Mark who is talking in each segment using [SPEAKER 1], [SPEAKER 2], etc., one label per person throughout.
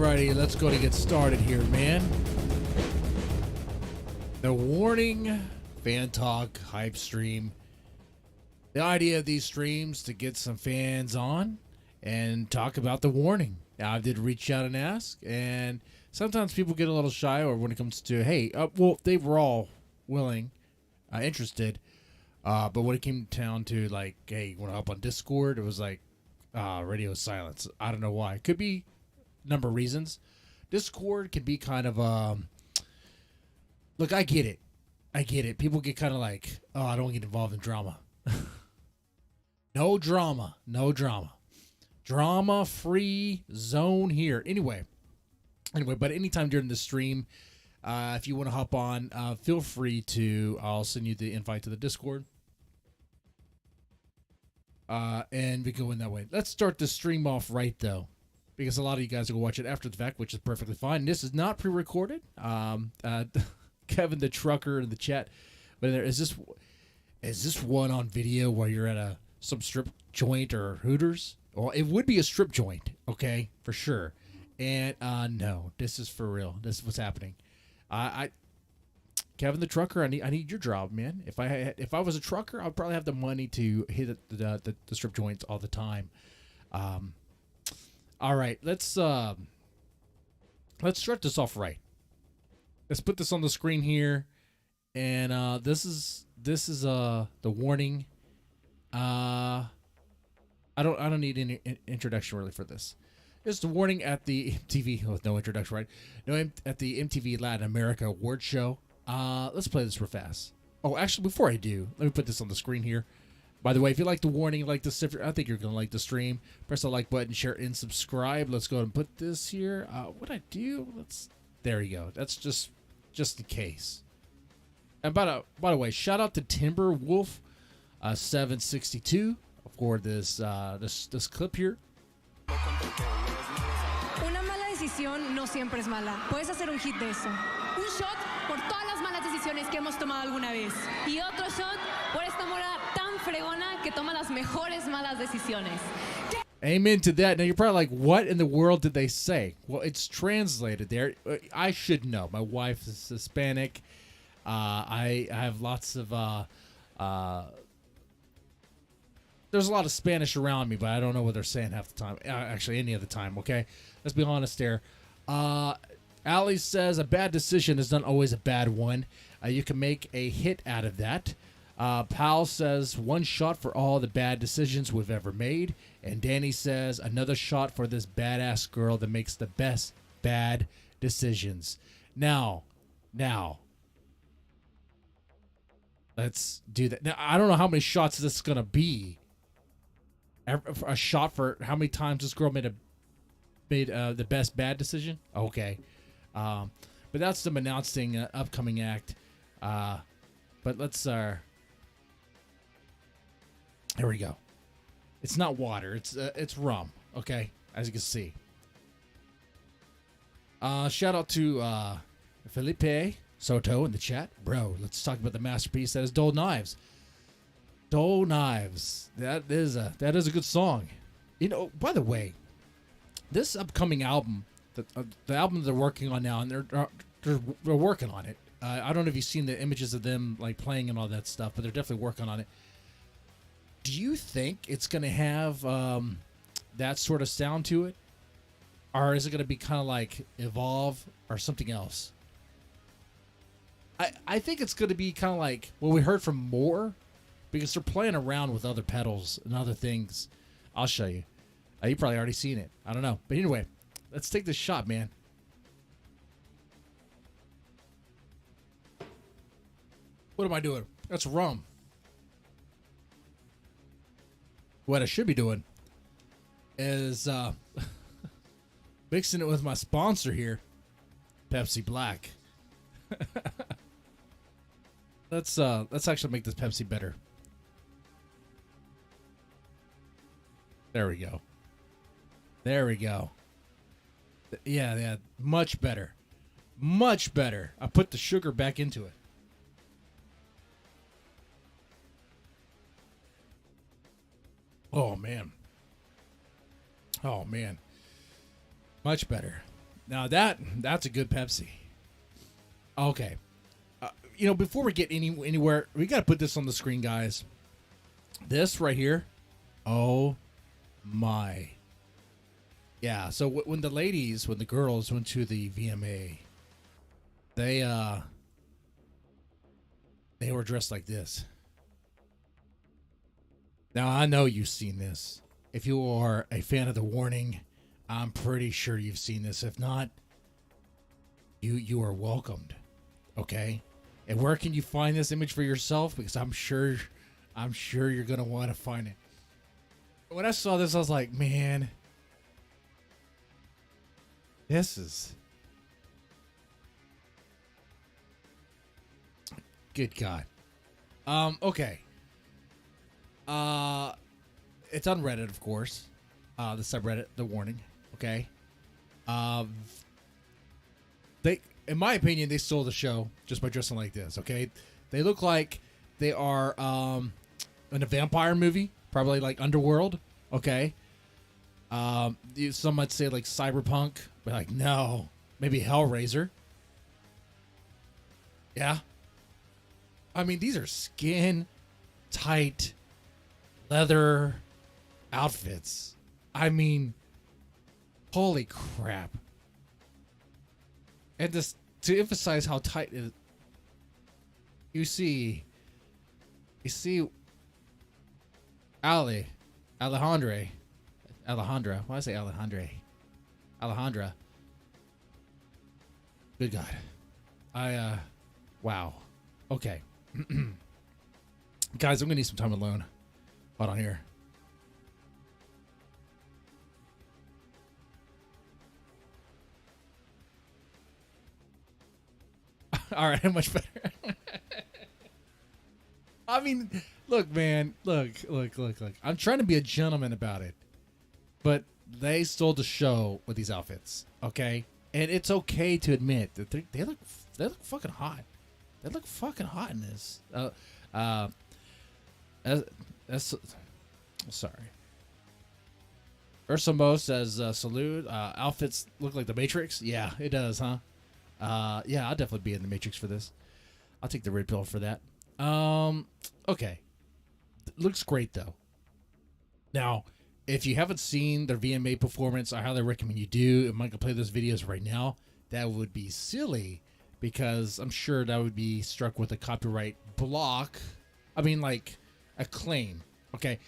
[SPEAKER 1] Alrighty, let's go to get started here, man. The warning fan talk hype stream. The idea of these streams to get some fans on and talk about the warning. I did reach out and ask, and sometimes people get a little shy, or when it comes to, hey, well, they were all willing, interested, but when it came down to, like, hey, you want to hop on Discord, it was like, radio silence. I don't know why. It could be a number of reasons. Discord can be kind of, look, I get it. People get kind of like, oh, I don't want to get involved in drama. No drama. Drama-free zone here. Anyway, but anytime during the stream, if you want to hop on, feel free to. I'll send you the invite to the Discord. And we go in that way. Let's start the stream off right, though, because a lot of you guys will watch it after the fact, which is perfectly fine. This is not pre-recorded. Kevin the Trucker in the chat. But is this one on video where you're at some strip joint or Hooters? Well, it would be a strip joint, okay, for sure. And no, this is for real. This is what's happening. Kevin the Trucker, I need your job, man. If I was a trucker, I'd probably have the money to hit the strip joints all the time. All right, let's start this off right. Let's put this on the screen here, and this is the warning. I don't need any introduction really for this. It's the warning at the MTV. Oh, no introduction, right? No, at the MTV Latin America Award Show. Let's play this real fast. Oh, actually, before I do, let me put this on the screen here. By the way, if you like the warning, like this, I think you're gonna like the stream. Press the like button, share, and subscribe. Let's go ahead and put this here. What I do? There you go. That's just in case. And by the way, shout out to Timberwolf 762 for this clip here.
[SPEAKER 2] Una mala decisión no siempre es mala. Puedes hacer un hit de eso. Un shot por todas las malas decisiones que hemos tomado alguna vez. Y otro shot por esta mora tan fregona que toma las mejores malas decisiones.
[SPEAKER 1] Amen to that. Now you're probably like, what in the world did they say? Well, it's translated there. I should know. My wife is Hispanic. I have lots of there's a lot of Spanish around me, but I don't know what they're saying half the time. Actually, any of the time, okay? Let's be honest there. Ali says, a bad decision is not always a bad one. You can make a hit out of that. Pal says, one shot for all the bad decisions we've ever made. And Dany says, another shot for this badass girl that makes the best bad decisions. Now, let's do that. Now, I don't know how many shots this is going to be. A shot for how many times this girl made the best bad decision? Okay. But that's them announcing an upcoming act. But let's here we go. It's not water. It's rum. Okay, as you can see. Shout out to Felipe Soto in the chat, bro. Let's talk about the masterpiece that is Dull Knives. Dull Knives. That is a good song. You know, by the way, this upcoming album, the album they're working on now, and they're working on it. I don't know if you've seen the images of them like playing and all that stuff, but they're definitely working on it. Do you think it's going to have that sort of sound to it? Or is it going to be kind of like Evolve or something else? I think it's going to be kind of like what we heard from More, because they're playing around with other pedals and other things. I'll show you. You probably already seen it. I don't know. But anyway, let's take this shot, man. What am I doing? That's rum. What I should be doing is mixing it with my sponsor here, Pepsi Black. Let's actually make this Pepsi better. There we go. There we go. Yeah, much better. Much better. I put the sugar back into it. Oh, man. Oh, man. Much better. Now that's a good Pepsi. Okay. Before we get anywhere, we got to put this on the screen, guys. This right here. Oh my. Yeah, so when the girls went to the VMA, they were dressed like this. Now, I know you've seen this. If you are a fan of The Warning, I'm pretty sure you've seen this. If not, you are welcomed. Okay? And where can you find this image for yourself? Because I'm sure you're going to want to find it. When I saw this, I was like, man, this is... Good God. Okay. It's on Reddit, of course. The subreddit, The Warning. Okay. They, in my opinion, they stole the show just by dressing like this. Okay. They look like they are in a vampire movie, probably like Underworld. Okay. Some might say like Cyberpunk, but like no, maybe Hellraiser. Yeah. I mean, these are skin tight leather outfits. I mean, holy crap. And just to emphasize how tight it is, you see Alejandra. Why did I say Alejandra? Good God. Wow. Okay. Guys, I'm going to need some time alone. Hold on here. All right, much better. I mean, look, man. Look. I'm trying to be a gentleman about it. But they stole the show with these outfits, okay? And it's okay to admit that they look fucking hot. They look fucking hot in this. Sorry. Ursamo says, salute. Outfits look like the Matrix. Yeah, it does, huh? Yeah, I'll definitely be in the Matrix for this. I'll take the red pill for that. Okay. Looks great, though. Now, if you haven't seen their VMA performance, I highly recommend you do. If I could play those videos right now, that would be silly because I'm sure that would be struck with a copyright block. I mean, like, a claim. Okay.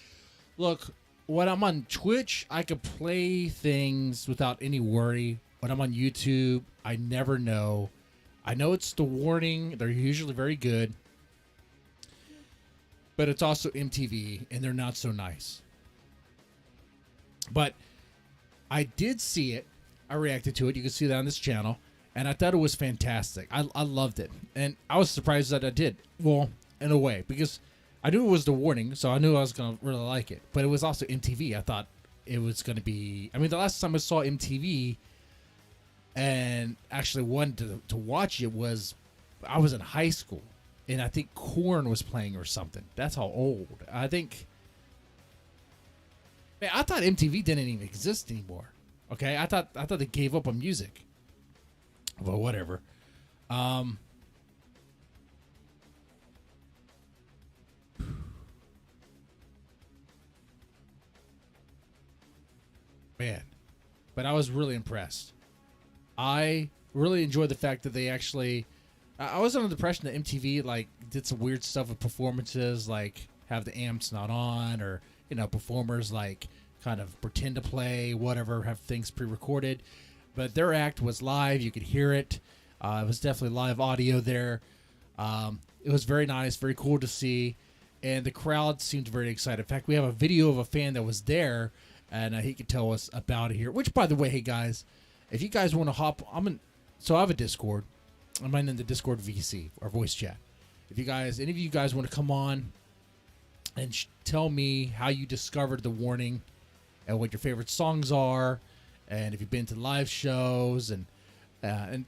[SPEAKER 1] Look, when I'm on Twitch, I could play things without any worry. When I'm on YouTube, I never know. I know it's The Warning. They're usually very good. But it's also MTV, and they're not so nice. But I did see it. I reacted to it. You can see that on this channel. And I thought it was fantastic. I loved it. And I was surprised that I did. Well, in a way. Because I knew it was The Warning. So I knew I was going to really like it. But it was also MTV. I thought it was going to be... I mean, the last time I saw MTV and actually wanted to watch it was... I was in high school. And I think Korn was playing or something. That's how old. I think... Man, I thought MTV didn't even exist anymore. Okay, I thought they gave up on music. Well, whatever. Man, but I was really impressed. I really enjoyed the fact that they actually... I was under the impression that MTV like did some weird stuff with performances, like have the amps not on, or performers like kind of pretend to play, whatever, have things pre-recorded. But their act was live. You could hear it. It was definitely live audio there. It was very nice, very cool to see. And the crowd seemed very excited. In fact, we have a video of a fan that was there, and he could tell us about it here. Which, by the way, hey, guys, if you guys want to hop... So I have a Discord. I'm in the Discord VC, or voice chat. If you guys, any of you guys want to come on and tell me how you discovered The Warning and what your favorite songs are, and if you've been to live shows and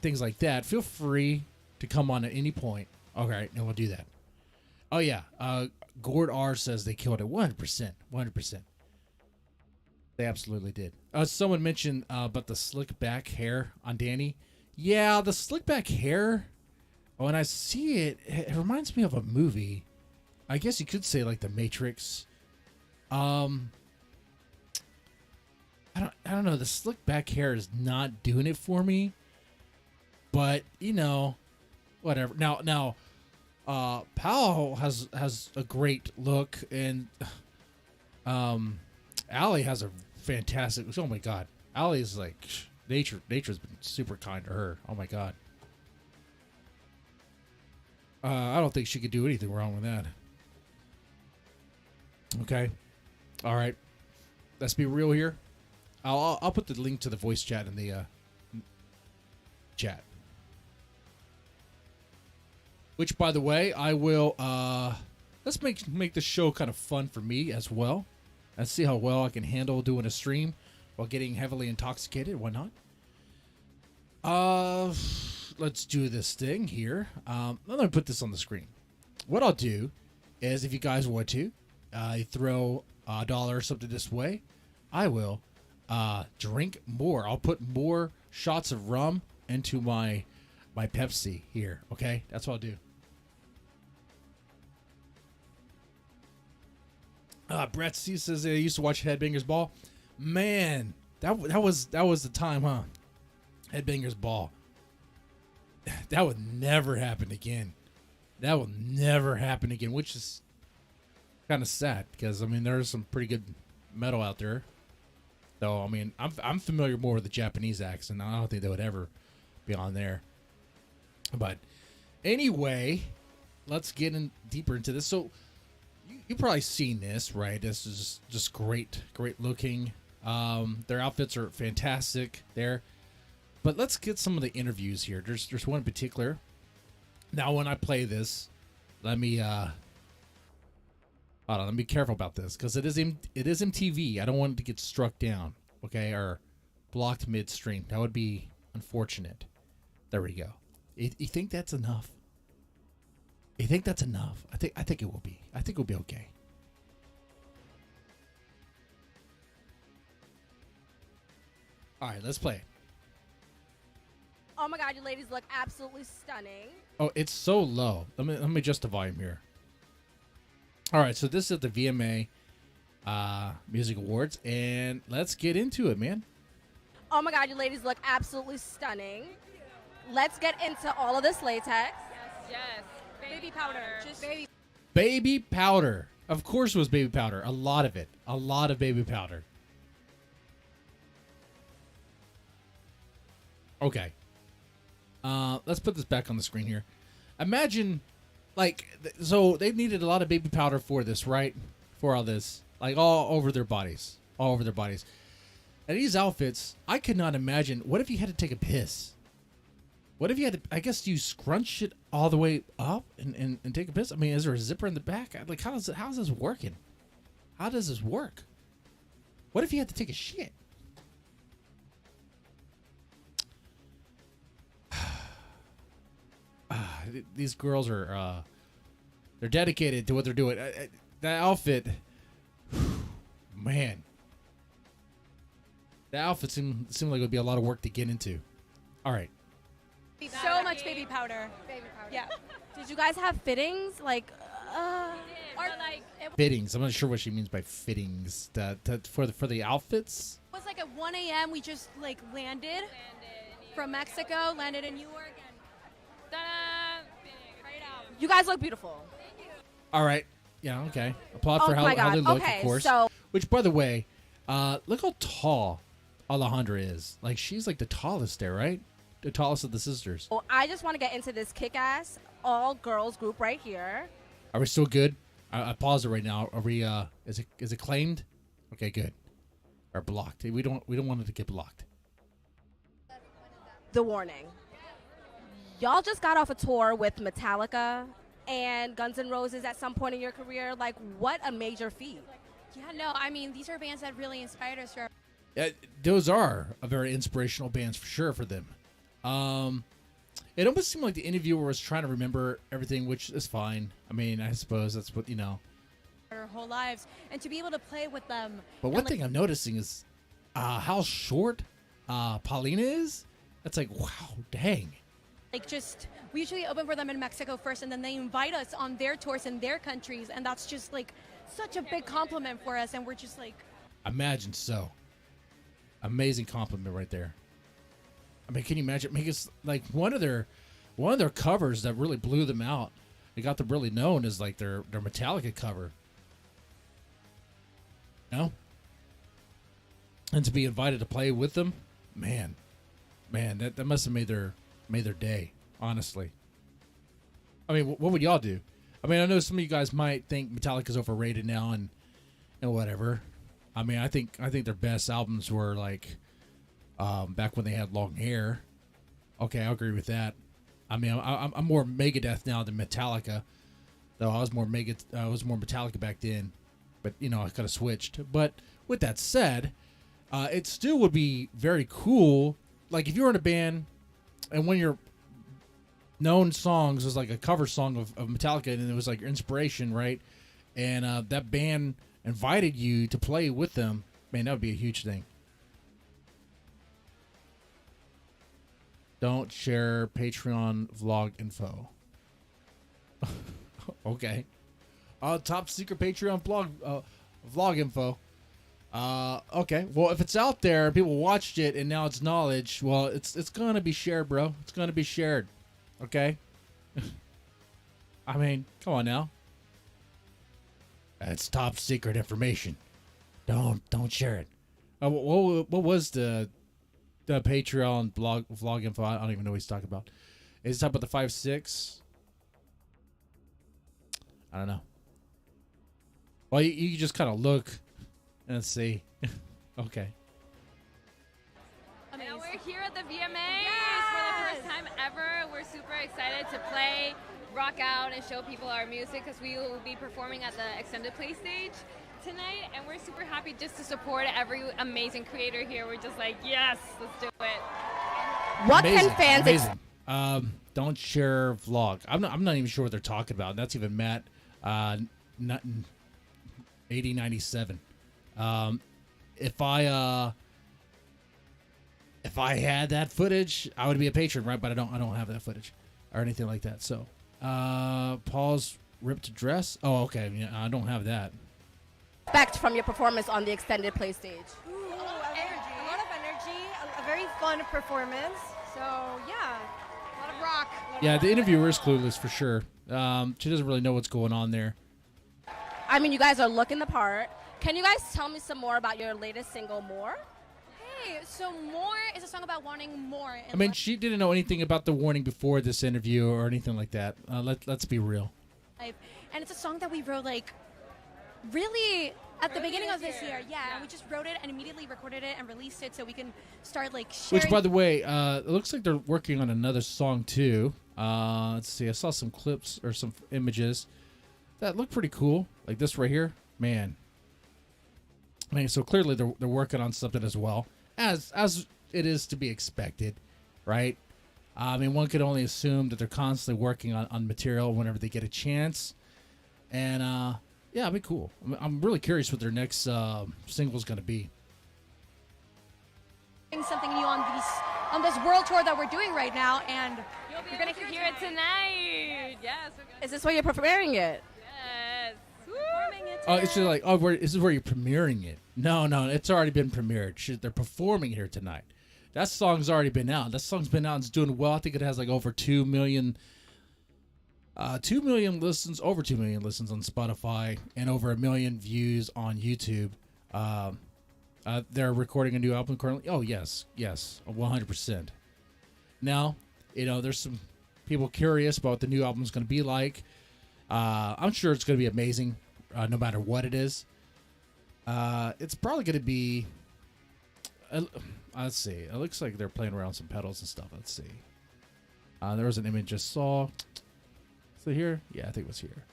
[SPEAKER 1] things like that, feel free to come on at any point. All right, and we'll do that. Oh, yeah. Gord R says they killed it 100%. 100%. They absolutely did. Someone mentioned about the slick back hair on Dany. Yeah, the slick back hair. When I see it, it reminds me of a movie. I guess you could say like The Matrix. I don't know. The slick back hair is not doing it for me. But you know, whatever. Now, Powell has a great look, and Allie has a fantastic. Oh my God, Allie is like Nature's been super kind to her. Oh my God. I don't think she could do anything wrong with that. Okay. All right. Let's be real here. I'll put the link to the voice chat in the chat. Which, by the way, I will. Let's make the show kind of fun for me as well. Let's see how well I can handle doing a stream while getting heavily intoxicated. Why not? Let's do this thing here. Let me put this on the screen. What I'll do is, if you guys want to, throw $1 or something this way, I will drink more. I'll put more shots of rum into my Pepsi here. Okay, that's what I'll do. Brett C says they used to watch Headbangers Ball. Man, that was the time, huh? Headbangers Ball. That would never happen again. That will never happen again, which is kind of sad because I mean there's some pretty good metal out there. So I mean I'm familiar more with the Japanese acts, and I don't think they would ever be on there. But anyway, let's get in deeper into this. So you've probably seen this, right? This is just great looking. Their outfits are fantastic there. But let's get some of the interviews here. There's one in particular. Now, when I play this, let me hold on. Let me be careful about this because it is MTV. I don't want it to get struck down, okay, or blocked midstream. That would be unfortunate. There we go. You think that's enough? You think that's enough? I think it will be. I think it will be okay. All right, let's play.
[SPEAKER 3] Oh my God, you ladies look absolutely stunning.
[SPEAKER 1] Oh, it's so low. Let me adjust the volume here. All right, so this is the VMA Music Awards, and let's get into it, man.
[SPEAKER 3] Oh my God, you ladies look absolutely stunning. Let's get into all of this latex.
[SPEAKER 2] Yes.
[SPEAKER 3] Baby powder. Just
[SPEAKER 1] Baby powder. Of course it was baby powder. A lot of it. A lot of baby powder. Okay. Let's put this back on the screen here. Imagine, like, so they needed a lot of baby powder for this, right? For all this. Like, all over their bodies. All over their bodies. And these outfits, I could not imagine. What if you had to take a piss? What if you had to, I guess, you scrunch it all the way up and take a piss? I mean, is there a zipper in the back? Like, how's this working? How does this work? What if you had to take a shit? These girls are, they're dedicated to what they're doing. That outfit, man. That outfit seemed like it would be a lot of work to get into. All right.
[SPEAKER 3] so much baby powder. Baby powder. Yeah. Did you guys have fittings? Like,
[SPEAKER 1] Fittings. I'm not sure what she means by fittings. For the outfits.
[SPEAKER 3] It was like at 1 a.m. We just like landed from Mexico, landed in New York, and you guys look beautiful.
[SPEAKER 1] All right. Yeah. Okay. Applaud for how they look,
[SPEAKER 3] okay,
[SPEAKER 1] of course.
[SPEAKER 3] So,
[SPEAKER 1] which, by the way, look how tall Alejandra is. Like, she's like the tallest there, right? The tallest of the sisters.
[SPEAKER 3] well, I just want to get into this kick-ass all-girls group right here.
[SPEAKER 1] Are we still good? I pause it right now. Are we? Is it claimed? Okay, good. Or blocked? We don't want it to get blocked.
[SPEAKER 3] The Warning. Y'all just got off a tour with Metallica and Guns N' Roses at some point in your career. Like, what a major feat.
[SPEAKER 4] Yeah, no, I mean, these are bands that really inspired us.
[SPEAKER 1] Those are a very inspirational bands for sure for them. It almost seemed like the interviewer was trying to remember everything, which is fine. I mean, I suppose that's what,
[SPEAKER 4] Our whole lives, and to be able to play with them.
[SPEAKER 1] But one thing I'm noticing is how short Paulina is. That's like, wow, dang.
[SPEAKER 4] Like, just, we usually open for them in Mexico first, and then they invite us on their tours in their countries, and that's just like such a big compliment for us, and we're just like,
[SPEAKER 1] Imagine so. Amazing compliment right there. I mean, can you imagine? Make it like one of their covers that really blew them out. They got them really known as like their Metallica cover. No. And to be invited to play with them, man, that must have made their day. Honestly. I mean, what would y'all do? I mean, I know some of you guys might think Metallica's overrated now and whatever. I mean, I think their best albums were like back when they had long hair. Okay, I agree with that. I mean, I'm more Megadeth now than Metallica, though I was more Metallica back then. But you know, I kind of switched. But with that said, it still would be very cool. Like if you were in a band and one of your known songs was like a cover song of Metallica, and it was like your inspiration, right? And that band invited you to play with them, man, that would be a huge thing. Don't share Patreon vlog info. Okay. Top secret Patreon vlog info. Okay. Well, if it's out there, people watched it, and now it's knowledge. Well, it's gonna be shared, bro. It's gonna be shared. Okay. I mean, come on now. That's top secret information. Don't share it. What was the Patreon vlog info? I don't even know what he's talking about. Is he talking about the 5.6? I don't know. Well, you just kind of look and see. Okay.
[SPEAKER 5] Now we're here at the VMAs for the first time ever. We're super excited to play, rock out, and show people our music because we will be performing at the extended play stage tonight, and we're super happy just to support every amazing creator here. We're just like, yes, let's do it.
[SPEAKER 3] What
[SPEAKER 1] Amazing,
[SPEAKER 3] can fans
[SPEAKER 1] amazing. Don't share vlog. I'm not even sure what they're talking about. That's even Matt 8097. If I had that footage, I would be a patron, right? But I don't have that footage or anything like that. So, Paul's ripped dress. Oh, okay. Yeah, I don't have that.
[SPEAKER 3] expect from your performance on the extended play stage?
[SPEAKER 4] a lot of energy, a very fun performance. So yeah, a lot of rock.
[SPEAKER 1] Yeah, the interviewer is clueless for sure. She doesn't really know what's going on there.
[SPEAKER 3] I mean, you guys are looking the part. Can you guys tell me some more about your latest single, More?
[SPEAKER 4] Hey, so More is a song about wanting more.
[SPEAKER 1] I mean, she didn't know anything about the warning before this interview or anything like that. Let's be real.
[SPEAKER 4] And it's a song that we wrote like really at the beginning of this year. Yeah, and we just wrote it and immediately recorded it and released it so we can start like sharing.
[SPEAKER 1] Which, by the way, it looks like they're working on another song too. Let's see. I saw some clips or some images that look pretty cool. Like this right here, man. I mean, so clearly they're working on something as well, as it is to be expected, right? I mean, one could only assume that they're constantly working on material whenever they get a chance, and yeah, it'd be cool. I'm really curious what their next single is going to be.
[SPEAKER 4] Something new on this world tour that we're doing right now, and
[SPEAKER 5] You're going to hear it tonight. Yes.
[SPEAKER 3] Is this where you're preparing it?
[SPEAKER 5] Yes.
[SPEAKER 1] It's just like, this is where you're premiering it. No, it's already been premiered. They're performing here tonight. That song's already been out. That song's been out and it's doing well. I think it has like over 2 million listens, over 2 million listens on Spotify, and over 1 million views on YouTube. They're recording a new album currently. Oh, yes, 100%. Now, there's some people curious about what the new album's going to be like. I'm sure it's going to be amazing, no matter what it is. It's probably going to be... let's see. It looks like they're playing around some pedals and stuff. Let's see. There was an image I saw. So here? Yeah, I think it was here.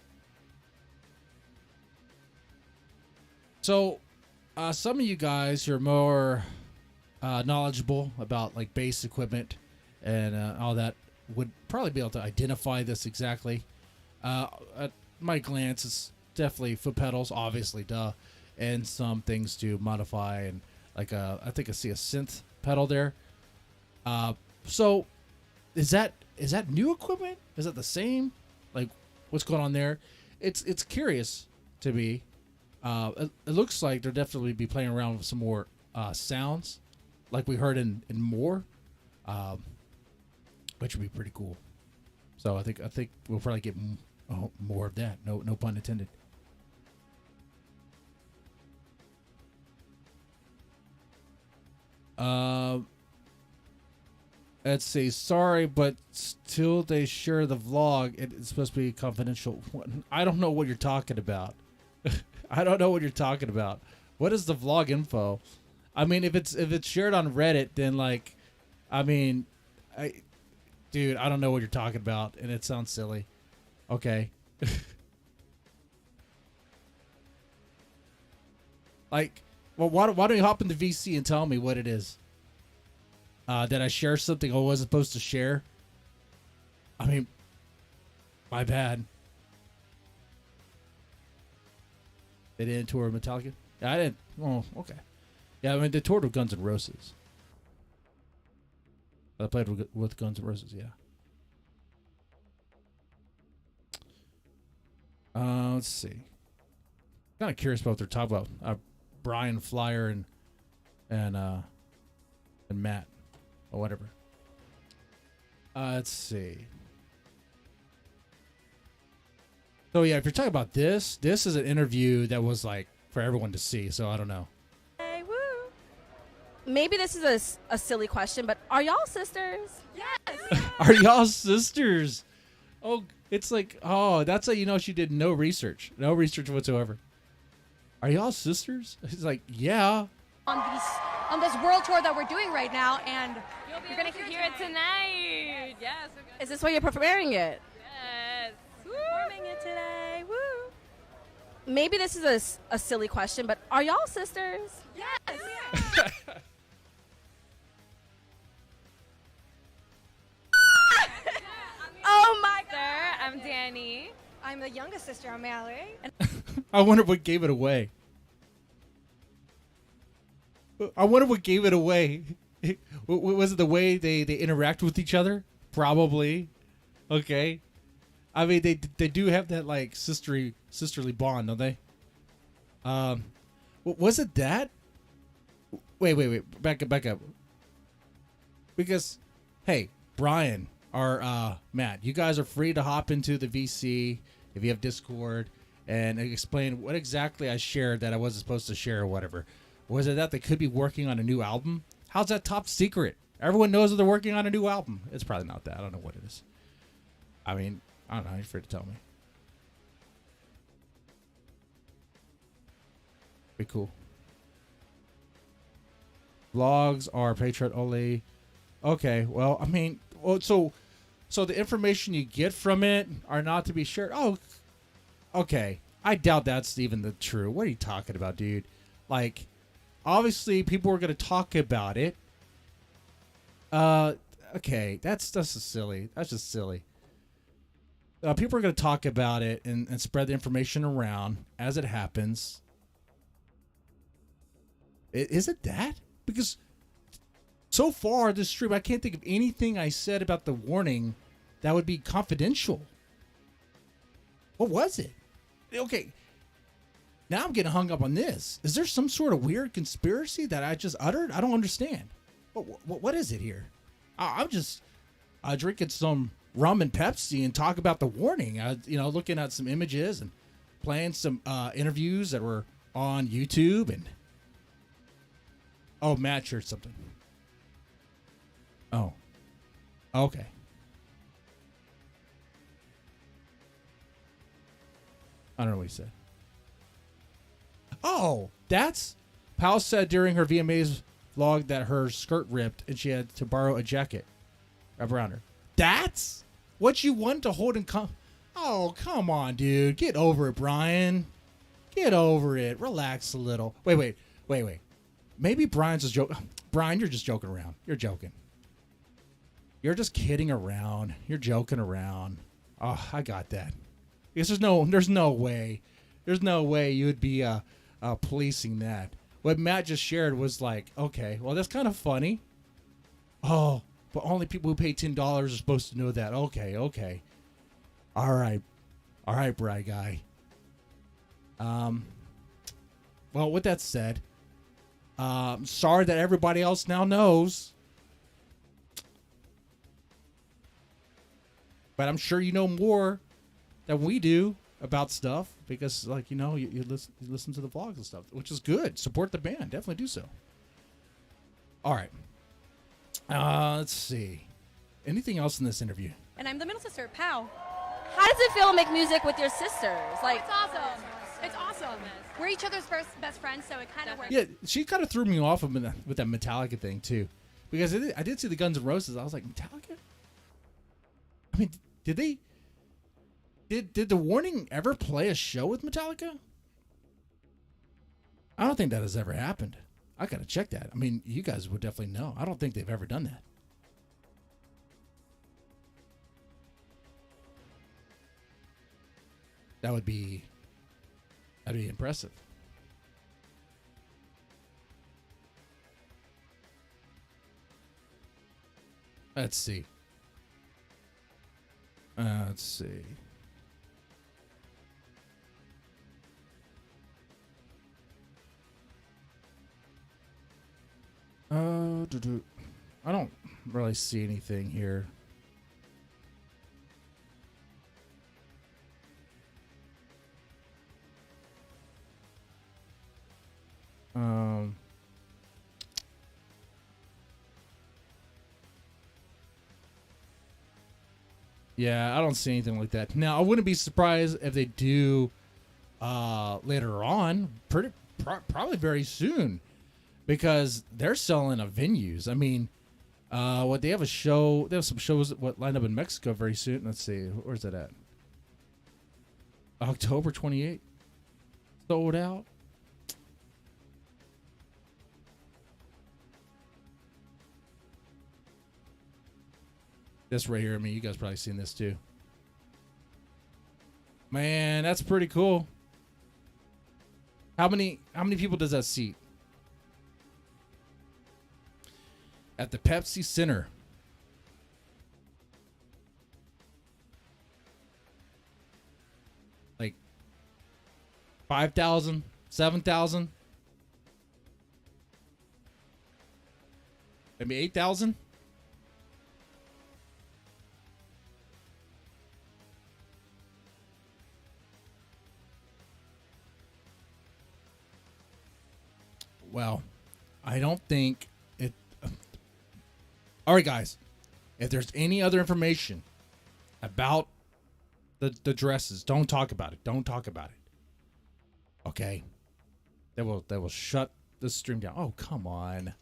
[SPEAKER 1] So, some of you guys who are more knowledgeable about like bass equipment and all that would probably be able to identify this exactly. At my glance, it's definitely foot pedals, obviously, duh, and some things to modify and I think I see a synth pedal there. So is that new equipment? Is that the same? Like, what's going on there? It's curious to me. It looks like they'll definitely be playing around with some more sounds, like we heard in More, which would be pretty cool. So I think we'll probably get more of that. No pun intended. Let's see. Sorry, but still they share the vlog. It's supposed to be confidential. I don't know what you're talking about. I don't know what you're talking about. What is the vlog info? I mean, if it's shared on Reddit, then like, I mean, dude, I don't know what you're talking about, and it sounds silly. Okay. Like, well, why don't you hop in the VC and tell me what it is? Did I share something I wasn't supposed to share? I mean, my bad. They didn't tour with Metallica? Yeah, I didn't. Oh, okay. Yeah, I mean, they toured with Guns N' Roses. I played with Guns N' Roses, yeah. Let's see. Kind of curious about what they're talking about. Brian Flyer and Matt or whatever. Let's see. So yeah, if you're talking about this is an interview that was like for everyone to see. So I don't know.
[SPEAKER 3] Hey, woo. Maybe this is a silly question, but are y'all sisters?
[SPEAKER 4] Yes.
[SPEAKER 1] Are y'all sisters? Oh, it's like, oh, that's how you know she did no research whatsoever. Are y'all sisters? It's like, yeah.
[SPEAKER 4] On this world tour that we're doing right now, and
[SPEAKER 5] You're gonna hear it tonight. Yes.
[SPEAKER 3] Is this why you're preparing it?
[SPEAKER 5] Yes.
[SPEAKER 4] performing it today. Woo!
[SPEAKER 3] Maybe this is a silly question, but are y'all sisters?
[SPEAKER 4] Yes.
[SPEAKER 3] Oh my God.
[SPEAKER 5] Sir, I'm Dany.
[SPEAKER 4] I'm the youngest sister. I'm Mallory. And
[SPEAKER 1] I wonder what gave it away. Was it the way they interact with each other? Probably. Okay. I mean, they do have that like sisterly bond, don't they? Was it that? Wait. Back up. Because, hey, Brian or Matt, you guys are free to hop into the VC if you have Discord and explain what exactly I shared that I wasn't supposed to share or whatever. Was it that they could be working on a new album? How's that top secret? Everyone knows that they're working on a new album. It's probably not that. I don't know what it is. I mean, I don't know. You're free to tell me. Be cool. Vlogs are patron only. Okay, well, I mean, so the information you get from it are not to be shared. Oh, okay. I doubt that's even the true. What are you talking about, dude? Like, obviously, people are going to talk about it. Okay, that's just silly. That's just silly. People are going to talk about it and spread the information around as it happens. Is it that? Because so far this stream, I can't think of anything I said about the warning that would be confidential. What was it? Okay. Now I'm getting hung up on this. Is there some sort of weird conspiracy that I just uttered? I don't understand. What is it here? I'm just drinking some rum and Pepsi and talk about the warning. Looking at some images and playing some interviews that were on YouTube. And oh, Matt shared something. Oh, okay. I don't know what he said. Oh, that's Pal said during her VMAs vlog that her skirt ripped and she had to borrow a jacket around her. That's what you want to hold in Oh, come on, dude. Get over it, Brian. Get over it. Relax a little. Wait. Maybe Brian's just joking. Brian, you're just joking around. You're joking. You're just kidding around. You're joking around. Oh, I got that. Because there's no way. There's no way you would be policing that. what Matt just shared was like, okay, well, that's kind of funny. Oh, but only people who pay $10 are supposed to know that. Okay. All right, Bry Guy. Well, with that said, sorry that everybody else now knows. But I'm sure you know more than we do about stuff because, like, you know, you listen to the vlogs and stuff, which is good. Support the band. Definitely do so. All right. Let's see. Anything else in this interview?
[SPEAKER 4] And I'm the middle sister, Pow.
[SPEAKER 3] How does it feel to make music with your sisters? Like,
[SPEAKER 4] It's awesome. It's awesome. We're each other's best friends, so it kind of works.
[SPEAKER 1] Yeah, she kind of threw me off with that Metallica thing, too. Because I did see the Guns N' Roses. I was like, Metallica? I mean, did the Warning ever play a show with Metallica? I don't think that has ever happened. I gotta check that. I mean, you guys would definitely know. I don't think they've ever done that. That'd be impressive. Let's see. Let's see. I don't really see anything here. Yeah, I don't see anything like that. Now, I wouldn't be surprised if they do later on, probably very soon, because they're selling out venues. I mean, what they have a show. They have some shows lined up in Mexico very soon. Let's see, where's that at? October 28th, sold out. This right here, I mean, you guys probably seen this too. Man, that's pretty cool. How many people does that seat? At the Pepsi Center. Like 5,000, 7,000, maybe 8,000. Well, I don't think it. All right, guys. If there's any other information about the dresses, don't talk about it. Don't talk about it. Okay. That will shut the stream down. Oh, come on.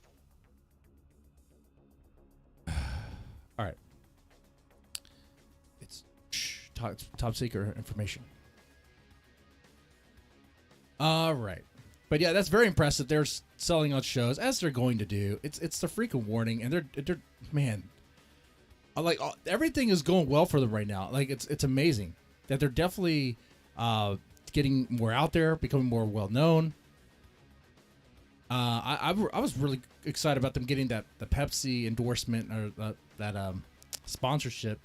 [SPEAKER 1] All right. It's top secret information. All right. But yeah, that's very impressive. They're selling out shows as they're going to do. It's the freaking Warning, and they're man, like everything is going well for them right now. Like it's amazing that they're definitely getting more out there, becoming more well known. I was really excited about them getting the Pepsi endorsement or that sponsorship.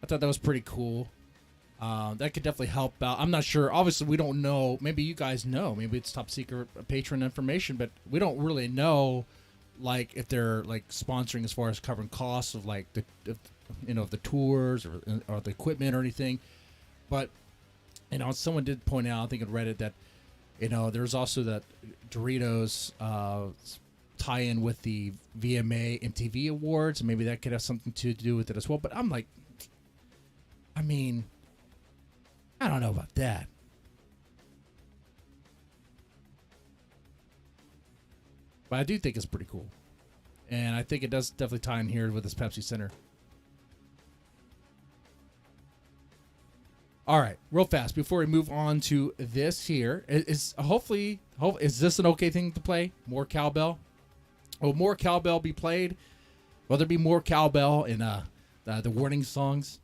[SPEAKER 1] I thought that was pretty cool. That could definitely help out. I'm not sure. Obviously, we don't know. Maybe you guys know. Maybe it's top secret patron information, but we don't really know, like, if they're like sponsoring as far as covering costs of like the tours or the equipment or anything. But someone did point out, I think on Reddit, that there's also that Doritos tie-in with the VMA MTV Awards, and maybe that could have something to do with it as well. But I'm like, I mean, I don't know about that. But I do think it's pretty cool. And I think it does definitely tie in here with this Pepsi Center. All right, real fast before we move on to this here, is this an okay thing to play? More cowbell? Will more cowbell be played? Will there be more cowbell in the Warning songs?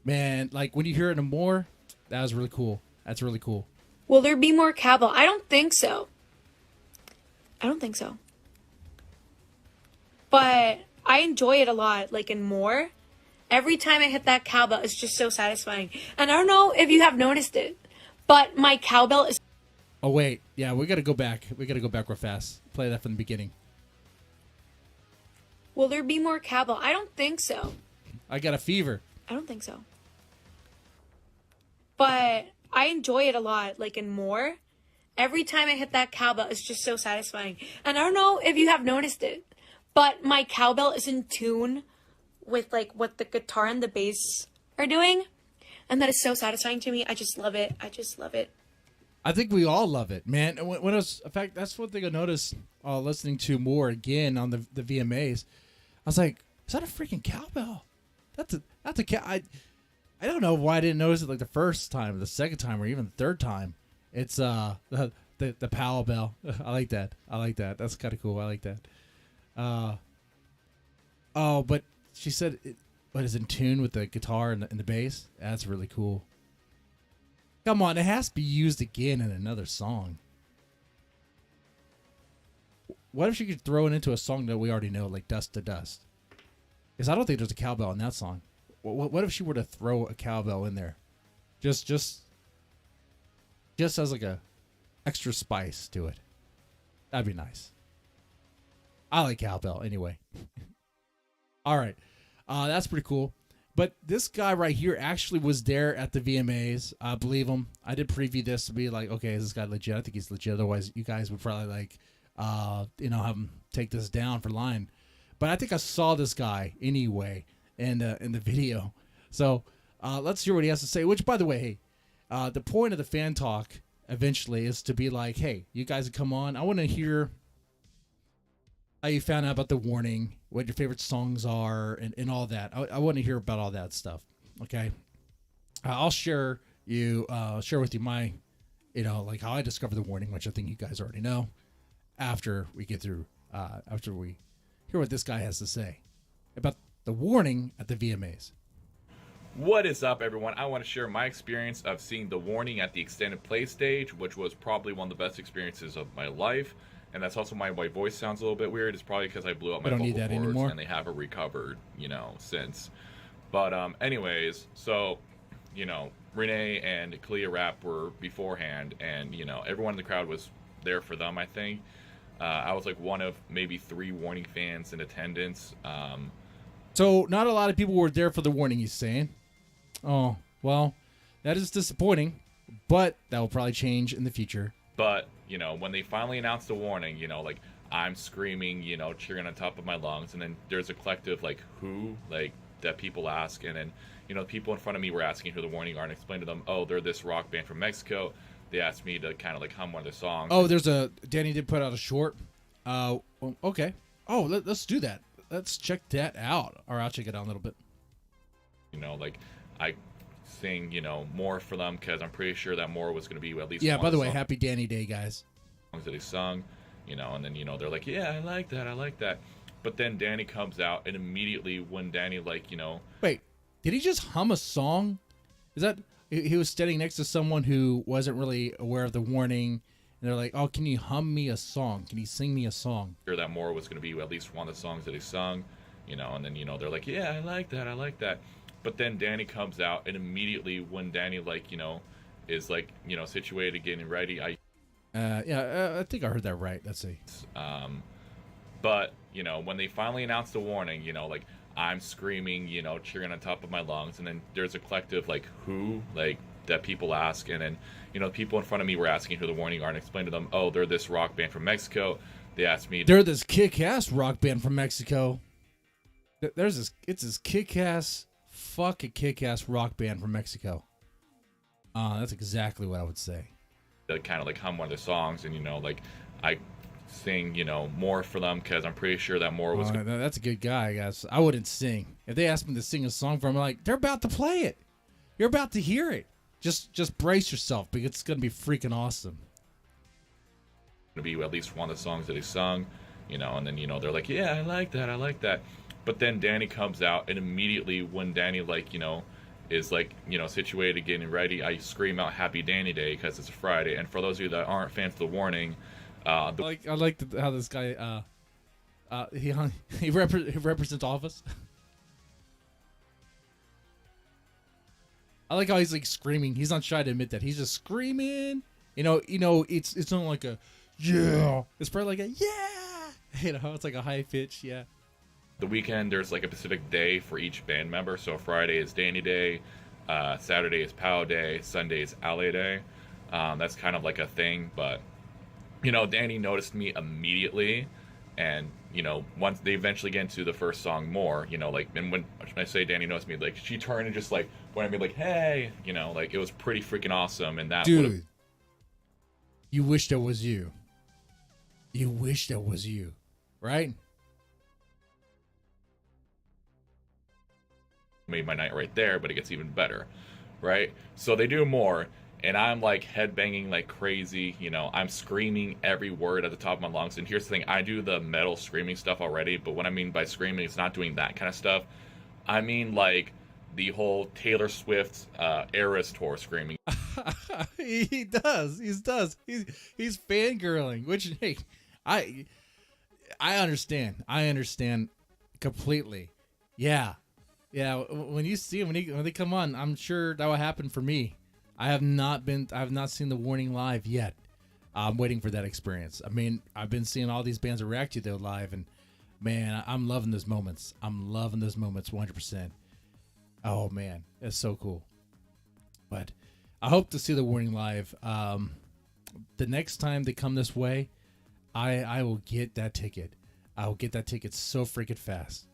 [SPEAKER 1] Man, like when you hear it more, that was really cool. That's really cool.
[SPEAKER 6] Will there be more cowbell? I don't think so.
[SPEAKER 4] I don't think so. But I enjoy it a lot, like, and more. Every time I hit that cowbell, it's just so satisfying. And I don't know if you have noticed it, but my cowbell is...
[SPEAKER 1] Oh, wait. Yeah, we got to go back. We got to go back real fast. Play that from the beginning.
[SPEAKER 4] Will there be more cowbell? I don't think so.
[SPEAKER 1] I got a fever.
[SPEAKER 4] I don't think so. But I enjoy it a lot, like, and more. Every time I hit that cowbell, it's just so satisfying. And I don't know if you have noticed it, but my cowbell is in tune with, like, what the guitar and the bass are doing. And that is so satisfying to me. I just love it. I just love it.
[SPEAKER 1] I think we all love it, man. When I was, in fact, that's one thing I noticed listening to more again on the VMAs. I was like, is that a freaking cowbell? That's a cow. I don't know why I didn't notice it like the first time, the second time, or even the third time. It's the cowbell. I like that. I like that. That's kind of cool. I like that. Oh, but she said but is in tune with the guitar and the bass. That's really cool. Come on, it has to be used again in another song. What if she could throw it into a song that we already know, like Dust to Dust? Because I don't think there's a cowbell in that song. What if she were to throw a cowbell in there? Just as like a extra spice to it. That'd be nice. I like cowbell anyway. All right. That's pretty cool. But this guy right here actually was there at the VMAs. I believe him. I did preview this to be like, okay, is this guy legit? I think he's legit. Otherwise, you guys would probably like, have him take this down for lying. But I think I saw this guy anyway in the video. So let's hear what he has to say. Which, by the way, hey, the point of the fan talk eventually is to be like, hey, you guys come on. I want to hear how you found out about the warning, what your favorite songs are, and all that. I want to hear about all that stuff. Okay, I'll share with you my, like how I discovered the warning, which I think you guys already know. After we get through, after we hear what this guy has to say about the warning at the VMAs.
[SPEAKER 6] What is up, everyone? I want to share my experience of seeing the warning at the extended play stage, which was probably one of the best experiences of my life. And that's also why my voice sounds a little bit weird. It's probably because I blew out my vocal cords anymore, and they haven't recovered, since. But anyways, so, Renee and Kalia Rap were beforehand, and, everyone in the crowd was there for them, I think. I was like one of maybe 3 warning fans in attendance.
[SPEAKER 1] So not a lot of people were there for the warning, he's saying. Oh, well, that is disappointing, but that will probably change in the future.
[SPEAKER 6] But, when they finally announced the warning, like, I'm screaming, cheering on top of my lungs, and then there's a collective, like, who, like, that people ask, and then, the people in front of me were asking who the warning are, and explained to them, oh, they're this rock band from Mexico. They asked me to kind of, like, hum one of their songs. Oh,
[SPEAKER 1] Dany did put out a short. Okay. Oh, let's do that. Let's check that out. Or I'll check it out a little bit.
[SPEAKER 6] Like, I sing, more for them, because I'm pretty sure that more was going to be at least
[SPEAKER 1] yeah,
[SPEAKER 6] one
[SPEAKER 1] by the
[SPEAKER 6] of
[SPEAKER 1] way, happy Dany Day, guys.
[SPEAKER 6] Songs that he sung, and then, they're like, yeah, I like that. But then Dany comes out, and immediately when Dany, like,
[SPEAKER 1] Wait, did he just hum a song? Is that... He was standing next to someone who wasn't really aware of the warning, and they're like, oh, can you hum me a song? Can you sing me a song?
[SPEAKER 6] Sure that more was going to be at least one of the songs that he sung, and then, they're like, yeah, I like that. But then Dany comes out, and immediately when Dany, like, is, like, situated, getting ready, I
[SPEAKER 1] think I heard that right. Let's see.
[SPEAKER 6] But, when they finally announced the warning, like, I'm screaming, cheering on top of my lungs, and then there's a collective, like, who, like, that people ask, and then, people in front of me were asking who the warning are, and explained to them, oh, they're this rock band from Mexico. They asked me...
[SPEAKER 1] They're this kick-ass rock band from Mexico. It's this kick-ass, fucking kick-ass rock band from Mexico. That's exactly what I would say.
[SPEAKER 6] To kind of, like, hum one of their songs, and, like, I sing, more for them, because I'm pretty sure that more was...
[SPEAKER 1] That's a good guy, guys. I wouldn't sing. If they asked me to sing a song for them, I'm like, they're about to play it. You're about to hear it. Just brace yourself, because it's going to be freaking awesome.
[SPEAKER 6] To be at least one of the songs that he sung, and then, they're like, yeah, I like that. But then Dany comes out, and immediately when Dany, like, is, like, situated, getting ready, I scream out Happy Dany Day, because it's a Friday. And for those of you that aren't fans of the warning,
[SPEAKER 1] I like how this guy he represents all of us. I like how he's like screaming. He's not shy to admit that he's just screaming. You know, it's not like a yeah. It's probably like a yeah. You know, it's like a high pitch yeah.
[SPEAKER 6] The weekend, there's like a specific day for each band member. So Friday is Dany Day, Saturday is Pow Day, Sunday is Ale Day. That's kind of like a thing, but you know, Dany noticed me immediately, and you know, once they eventually get into the first song more, you know, like, and when I say Dany noticed me, like, she turned and just like went at me like, hey, you know, like, it was pretty freaking awesome, and that
[SPEAKER 1] dude, you wish that was you. You wish that was you, right?
[SPEAKER 6] Made my night right there, but it gets even better, right? So they do more, and I'm like headbanging like crazy, you know, I'm screaming every word at the top of my lungs. And here's the thing, I do the metal screaming stuff already, but what I mean by screaming is not doing that kind of stuff. I mean like the whole Taylor Swift Eras tour screaming.
[SPEAKER 1] He does. He's fangirling, which, hey, I understand. I understand completely. Yeah. When you see them, when they come on, I'm sure that will happen for me. I have not seen The Warning live yet. I'm waiting for that experience. I mean, I've been seeing all these bands react to their live, and man, I'm loving those moments. 100%. Oh man, it's so cool. But I hope to see The Warning live. The next time they come this way, I will get that ticket. I will get that ticket so freaking fast.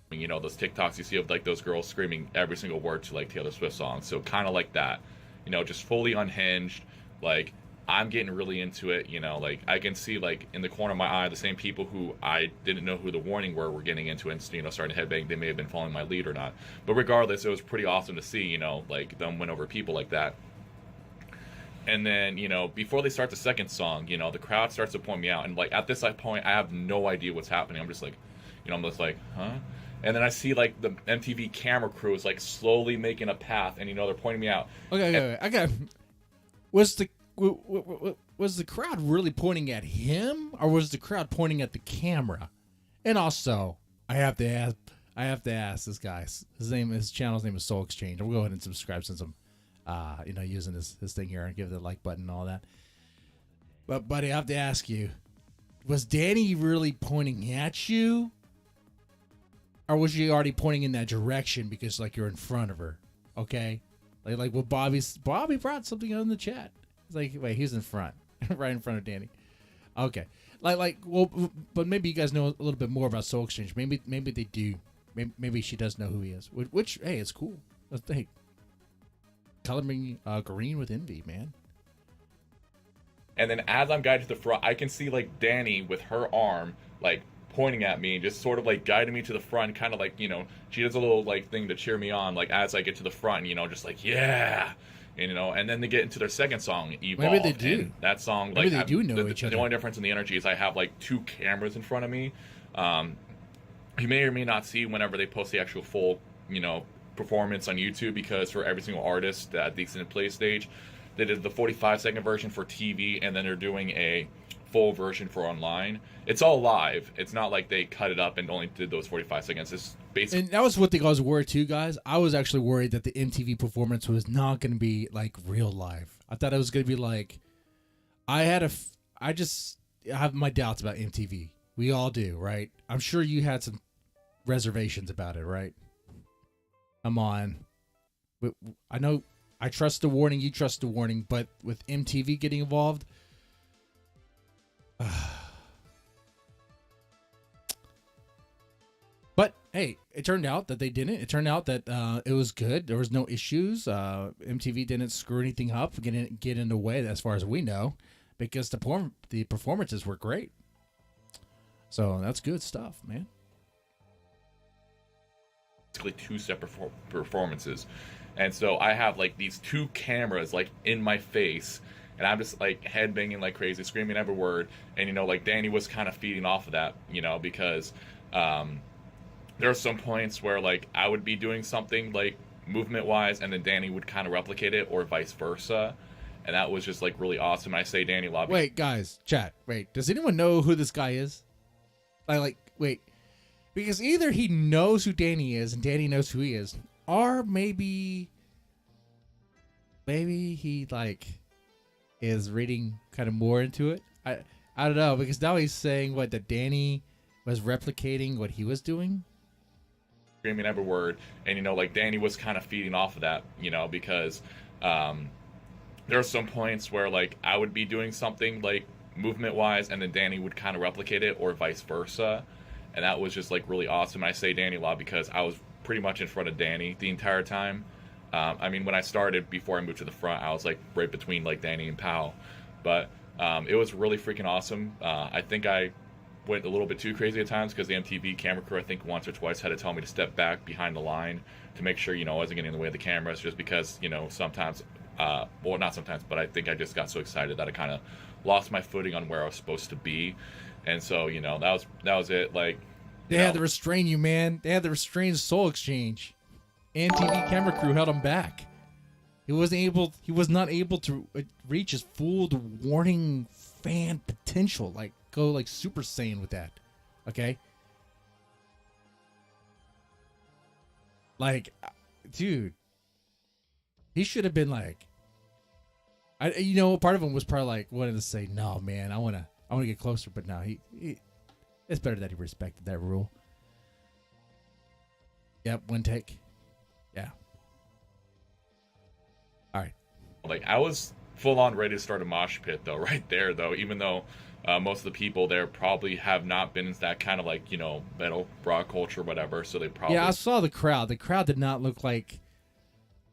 [SPEAKER 6] You know, those TikToks you see of like those girls screaming every single word to like Taylor Swift songs. So kind of like that, you know, just fully unhinged. Like, I'm getting really into it, you know, like I can see like in the corner of my eye, the same people who I didn't know who The Warning were getting into it and, you know, starting to headbang. They may have been following my lead or not. But regardless, it was pretty awesome to see, you know, like them win over people like that. And then, you know, before they start the second song, you know, the crowd starts to point me out. And like at this point, I have no idea what's happening. I'm just like, you know, I'm just like, huh? And then I see like the MTV camera crew is like slowly making a path, and you know they're pointing me out.
[SPEAKER 1] Okay. I got. Was the crowd really pointing at him, or was the crowd pointing at the camera? And also, I have to ask this guy. His channel's name is Soul Exchange. I'll go ahead and subscribe since I'm, you know, using this thing here and give the like button and all that. But buddy, I have to ask you: was Dany really pointing at you? Or was she already pointing in that direction because like you're in front of her? Okay, like what Bobby brought something in the chat. It's like, wait, he's in front, right in front of Dany. Okay, well, but maybe you guys know a little bit more about Soul Exchange. Maybe they do. Maybe she does know who he is. Which hey, it's cool. Hey, color me green with envy, man.
[SPEAKER 6] And then as I'm guided to the front, I can see like Dany with her arm like pointing at me and just sort of like guiding me to the front, kind of like, you know, she does a little like thing to cheer me on, like as I get to the front, you know, just like yeah, and, you know, and then they get into their second song, Evolve.
[SPEAKER 1] Maybe they do.
[SPEAKER 6] That song,
[SPEAKER 1] maybe
[SPEAKER 6] like
[SPEAKER 1] they do know each other.
[SPEAKER 6] The only difference in the energy is I have like two cameras in front of me. You may or may not see whenever they post the actual full, you know, performance on YouTube, because for every single artist at the extended play stage, they did the 45-second version for TV, and then they're doing a full version for online. It's all live. It's not like they cut it up and only did those 45 seconds. It's basically,
[SPEAKER 1] and that was what I was worried too, guys. I was actually worried that the MTV performance was not going to be like real live. I thought it was going to be like, I have my doubts about MTV. We all do, right? I'm sure you had some reservations about it, right? Come on. I know I trust The Warning, you trust The Warning, but with MTV getting involved, but hey, it turned out that they didn't. It turned out that it was good. There was no issues. MTV didn't screw anything up, get in the way, as far as we know, because the performances were great. So that's good stuff, man.
[SPEAKER 6] Basically two separate performances, and so I have like these two cameras like in my face, and I'm just like headbanging like crazy, screaming every word. And you know, like Dany was kind of feeding off of that, you know, because there are some points where like I would be doing something like movement wise, and then Dany would kind of replicate it, or vice versa. and that was just like really awesome. I say Dany Lobby.
[SPEAKER 1] Wait, guys, chat. Wait, does anyone know who this guy is? Wait, because either he knows who Dany is and Dany knows who he is, or maybe he like is reading kind of more into it. I don't know, because now he's saying that Dany was replicating what he was doing.
[SPEAKER 6] Screaming every word, and like Dany was kind of feeding off of that, because there are some points where like I would be doing something like movement wise, and then Dany would kind of replicate it, or vice versa, and that was just like really awesome. I say Dany a lot because I was pretty much in front of Dany the entire time. I mean, when I started, before I moved to the front, I was like right between like Dany and Pow, but it was really freaking awesome. I think I went a little bit too crazy at times because the MTV camera crew, I think once or twice, had to tell me to step back behind the line to make sure, I wasn't getting in the way of the cameras, just because, sometimes, well, not sometimes, but I think I just got so excited that I kind of lost my footing on where I was supposed to be. And so, that was it. Like,
[SPEAKER 1] they had to restrain you, man. They had to restrain Soul Exchange. MTV camera crew held him back. He was not able to reach his full warning fan potential. Like, go like Super Saiyan with that. Okay? Like, dude, he should have been like, part of him was probably like wanted to say, no, man, I want to get closer, but no, he it's better that he respected that rule. Yep, one take. Yeah. All right.
[SPEAKER 6] Like, I was full on ready to start a mosh pit though, right there though, even though most of the people there probably have not been in that kind of like, metal rock culture, whatever. So they probably.
[SPEAKER 1] Yeah, I saw the crowd. The crowd did not look like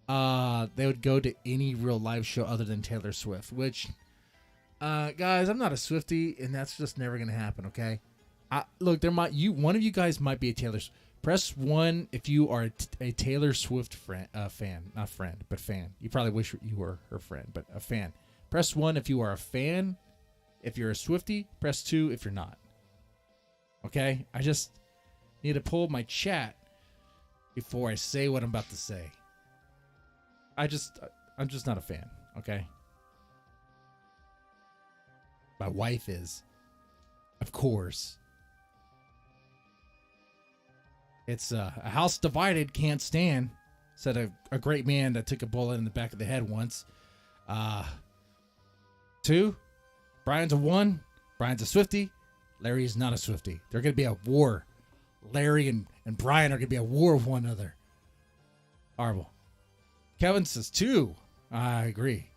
[SPEAKER 1] they would go to any real live show other than Taylor Swift, which, guys, I'm not a Swiftie, and that's just never gonna happen. Okay, look, one of you guys might be a Taylor. Press 1 if you are a Taylor Swift fan, not friend, but fan. You probably wish you were her friend, but a fan. Press 1 if you are a fan. If you're a Swiftie, press 2 if you're not. Okay, I just need to pull my chat before I say what I'm about to say. I'm just not a fan, okay? My wife is, of course. It's a house divided can't stand, said a great man that took a bullet in the back of the head once. 2, Brian's a 1, Brian's a Swiftie, Larry's not a Swiftie. They're going to be a war. Larry and Brian are going to be a war with one another. Horrible. Kevin says 2. I agree.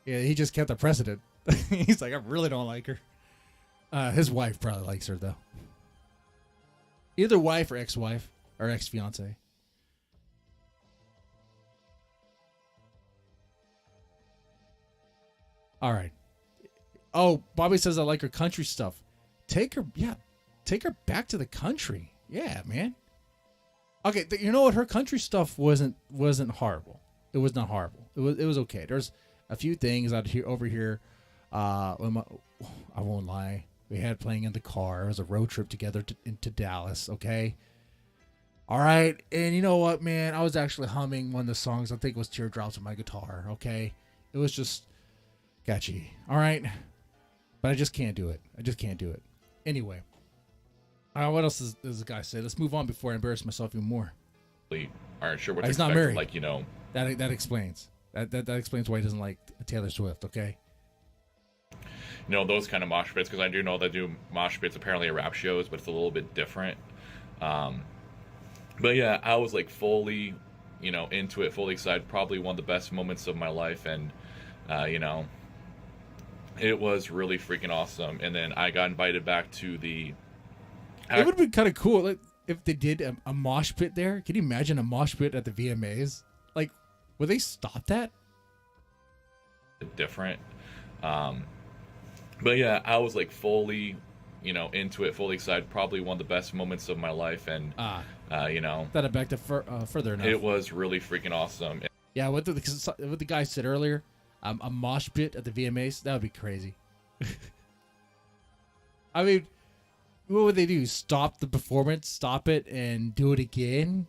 [SPEAKER 1] Yeah, he just kept the precedent. He's like, I really don't like her. His wife probably likes her, though. Either wife or ex-wife or ex-fiance. All right. Oh, Bobby says I like her country stuff. Take her back to the country. Yeah, man. Okay, you know what? Her country stuff wasn't horrible. It was not horrible. It was okay. There's a few things over here. I won't lie. We had playing in the car. It was a road trip together into Dallas. Okay. All right. And you know what, man? I was actually humming one of the songs. I think it was Teardrops on my guitar. Okay. It was just catchy. All right. But I just can't do it. Anyway. What else does the guy say? Let's move on before I embarrass myself even more.
[SPEAKER 6] Aren't sure what to
[SPEAKER 1] He's
[SPEAKER 6] expect.
[SPEAKER 1] not married.
[SPEAKER 6] Like,
[SPEAKER 1] That explains. That explains why he doesn't like Taylor Swift. Okay.
[SPEAKER 6] Those kind of mosh pits, because I do know they do mosh pits apparently at rap shows, but it's a little bit different. But yeah, I was like fully, into it, fully excited. Probably one of the best moments of my life, and it was really freaking awesome. And then I got invited back to the.
[SPEAKER 1] It would have been kind of cool if they did a mosh pit there. Can you imagine a mosh pit at the VMAs? Like, would they stop that?
[SPEAKER 6] Different. But yeah, I was like fully, into it, fully excited. Probably one of the best moments of my life, and
[SPEAKER 1] that back to further enough.
[SPEAKER 6] It was really freaking awesome.
[SPEAKER 1] Yeah, what the guy said earlier, a mosh pit at the VMAs, that would be crazy. I mean, what would they do? Stop the performance, stop it, and do it again,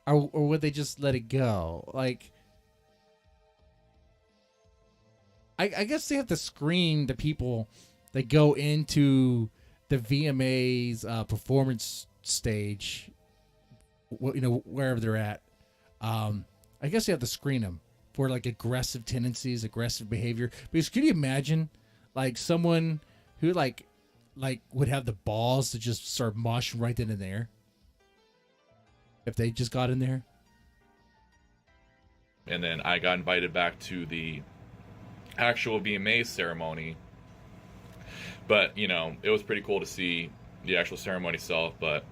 [SPEAKER 1] or would they just let it go? Like, I guess they have to screen the people that go into the VMAs performance stage, wherever they're at. I guess you have to screen them for like aggressive tendencies, aggressive behavior. Because could you imagine like someone who like would have the balls to just start moshing right then and there if they just got in there?
[SPEAKER 6] And then I got invited back to the actual VMA ceremony. But, it was pretty cool to see the actual ceremony itself. But,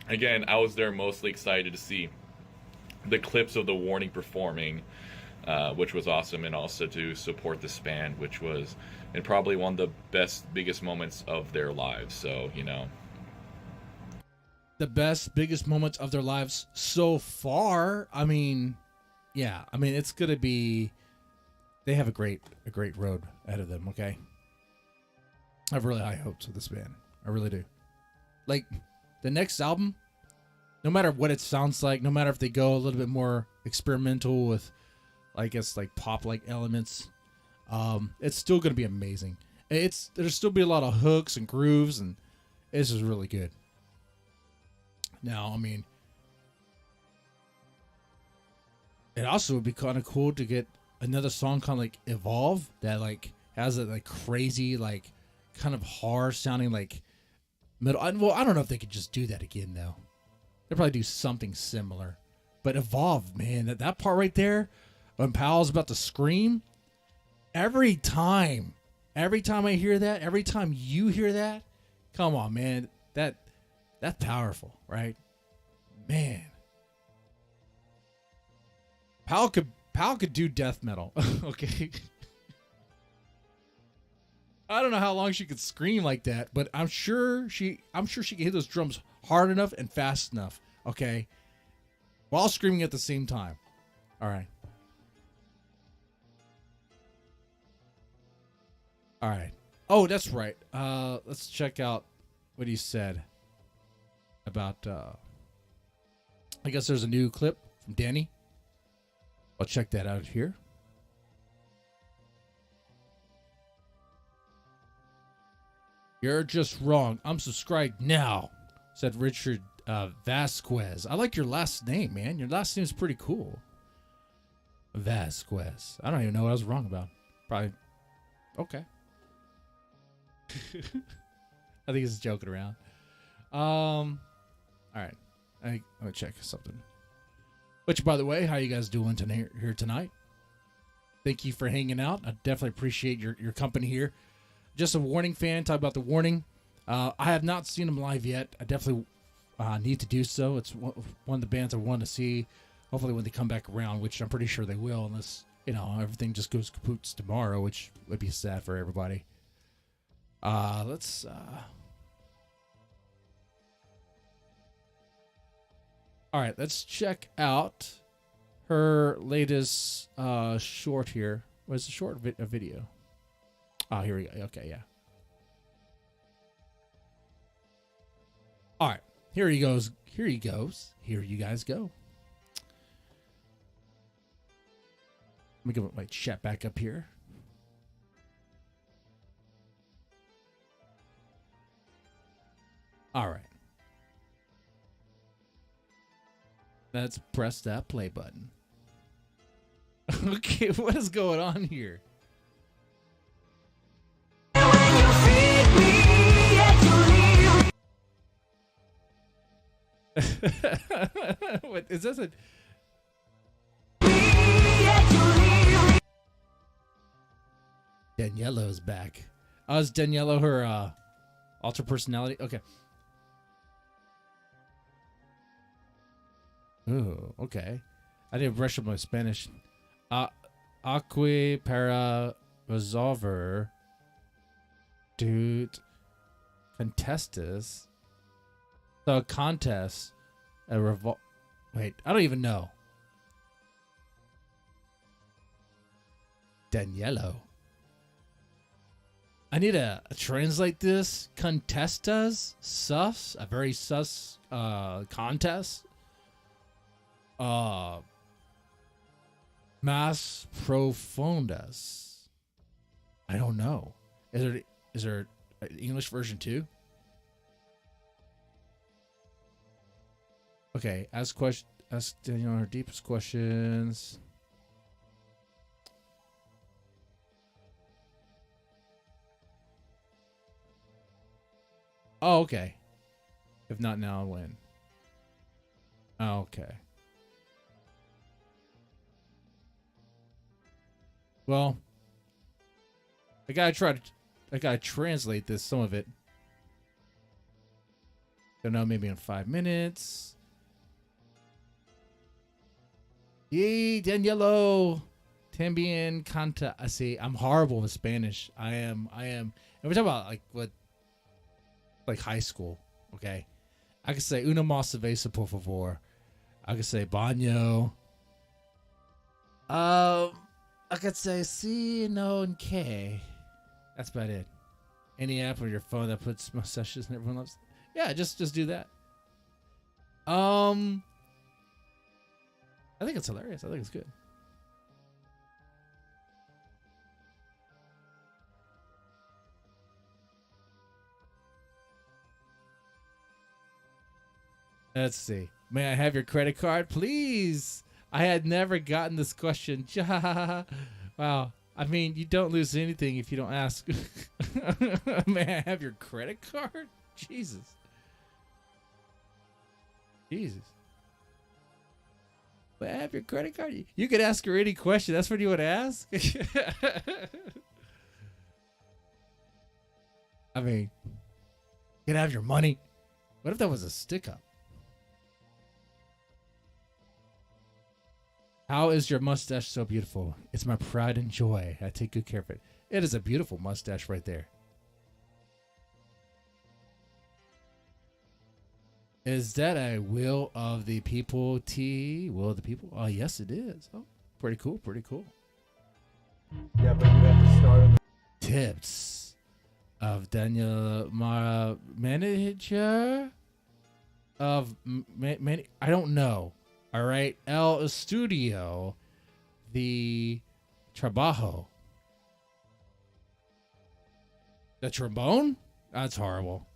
[SPEAKER 6] again, I was there mostly excited to see the clips of the Warning performing, which was awesome, and also to support this band, which was and probably one of the biggest moments of their lives. So,
[SPEAKER 1] The biggest moments of their lives so far. I mean, yeah. I mean, it's going to be... They have a great road ahead of them, okay? I have really high hopes with this band. I really do. Like, the next album, no matter what it sounds like, no matter if they go a little bit more experimental with, I guess, like pop-like elements, it's still going to be amazing. There'll still be a lot of hooks and grooves, and this is really good. Now, I mean, it also would be kind of cool to get another song kind of like Evolve that like has a like crazy like kind of hard sounding like middle. Well, I don't know if they could just do that again though. They'll probably do something similar. But Evolve, man, that part right there when Powell's about to scream, every time I hear that, every time you hear that, come on, man, that's powerful, right? Man, Powell could do death metal. Okay. I don't know how long she could scream like that, but I'm sure she can hit those drums hard enough and fast enough, okay? While screaming at the same time. All right. All right. Oh, that's right. Let's check out what he said about I guess there's a new clip from Dany. I'll check that out here. You're just wrong. I'm subscribed now, said Richard Vasquez. I like your last name, man. Your last name is pretty cool. Vasquez. I don't even know what I was wrong about. Probably. Okay. I think he's joking around. All right. I'm going to check something. Which, by the way, how you guys doing here tonight? Thank you for hanging out. I definitely appreciate your company here. Just a Warning fan. Talk about the Warning. I have not seen them live yet. I definitely need to do so. It's one of the bands I want to see. Hopefully when they come back around, which I'm pretty sure they will, unless everything just goes kapoots tomorrow, which would be sad for everybody. Let's. All right, let's check out her latest short here. Was a short video? Oh, here we go. Okay, yeah. All right, here he goes. Here he goes. Here you guys go. Let me get my chat back up here. All right. Let's press that play button. Okay, what is going on here? What is this? Daniela's back. Oh, is Daniela her alter personality? Okay. Oh, okay. I didn't brush up my Spanish. Aqui para resolver. Dude. Contestus. So a contest. Wait, I don't even know. Danielo. I need to translate this. Contestas. Sus. A very sus contest. Más profundas. I don't know. Is there an English version too? Okay, ask Danielle her deepest questions. Oh, okay. If not now, when? Oh, okay. Well, I gotta translate this, some of it. Don't know, maybe in 5 minutes. Yay, Danielo. Tambien canta. I see. I'm horrible with Spanish. I am. And we're talking about like high school. Okay. I could say una más cerveza, por favor. I could say baño. I could say sí, no, and K. That's about it. Any app on your phone that puts mustaches and everyone loves. Yeah, just do that. I think it's hilarious. I think it's good. Let's see. May I have your credit card, please? I had never gotten this question. Wow. I mean, you don't lose anything if you don't ask. May I have your credit card? Jesus. May I have your credit card? You could ask her any question. That's what you would ask? I mean, you can have your money. What if that was a stick-up? How is your mustache so beautiful? It's my pride and joy. I take good care of it. It is a beautiful mustache right there. Is that a will of the people tea? Will of the people? Oh, yes, it is. Oh, pretty cool. Pretty cool.
[SPEAKER 7] Yeah, but you have to start.
[SPEAKER 1] Tips of Daniel Mara, manager of many. I don't know. All right, El Estudio, the trabajo. The trombone? That's horrible.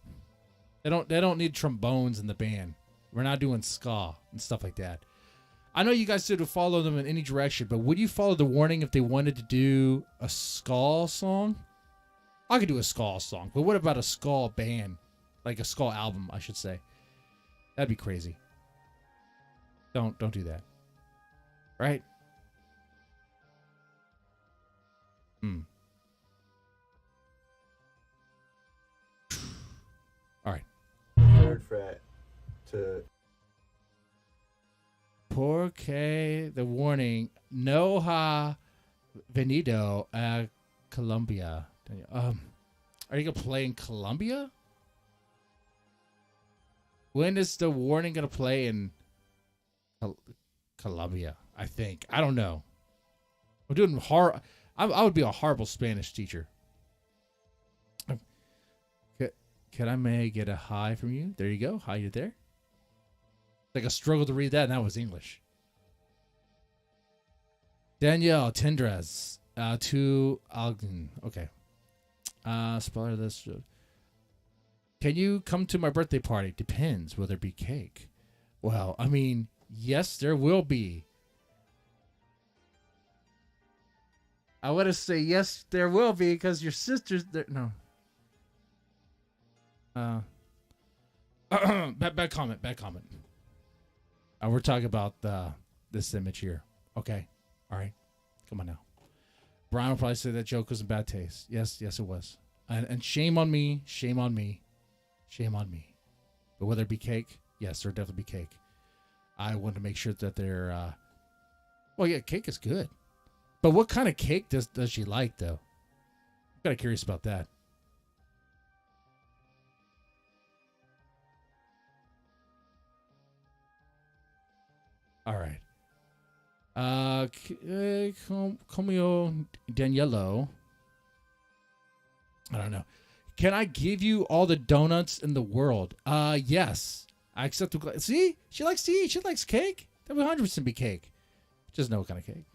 [SPEAKER 1] They don't need trombones in the band. We're not doing ska and stuff like that. I know you guys said to follow them in any direction, but would you follow the warning if they wanted to do a ska song? I could do a ska song, but what about a ska band? Like a ska album, I should say. That'd be crazy. Don't do that. Right? All right.
[SPEAKER 7] Third fret to.
[SPEAKER 1] Porque the warning. No ha venido a Colombia. Are you gonna play in Colombia? When is the warning gonna play in Colombia? I think. I don't know. I'm doing I would be a horrible Spanish teacher. Can I may get a hi from you? There you go. Hi, you there? Like a struggle to read that, and that was English. Danielle Tendres to Algen. Okay. Speller this. Can you come to my birthday party? Depends. Will there be cake? Well, I mean, yes, there will be. I want to say yes, there will be because your sister's there. No. Bad comment. We're talking about this image here. Okay. All right. Come on now. Brian will probably say that joke was in bad taste. Yes, it was. And shame on me. But will there be cake? Yes, there'll definitely be cake. I want to make sure that they're... well, yeah, cake is good. But what kind of cake does she like, though? I'm kind of curious about that. All right. Comio Daniello. I don't know. Can I give you all the donuts in the world? Yes. I accept the... See? She likes to eat. She likes cake. That would 100% be cake. Just know what kind of cake.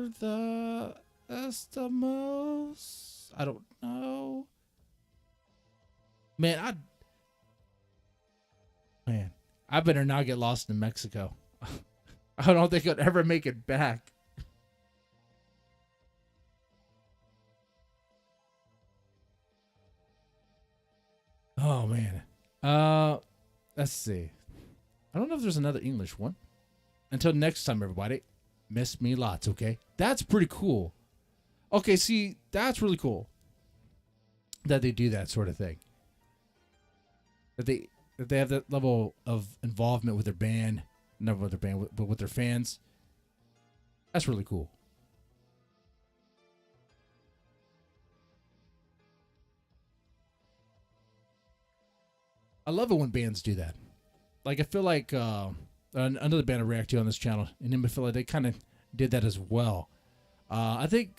[SPEAKER 1] for the Eskimos? I don't know. Man, I better not get lost in Mexico. I don't think I'd ever make it back. Oh man. Let's see. I don't know if there's another English one. Until next time, everybody. Miss me lots, okay? That's pretty cool. Okay, see, that's really cool that they do that sort of thing. That they have that level of involvement with their band, not with their band, but with their fans. That's really cool. I love it when bands do that. Like, I feel like another band I react to on this channel, and I feel like they kind of did that as well. I think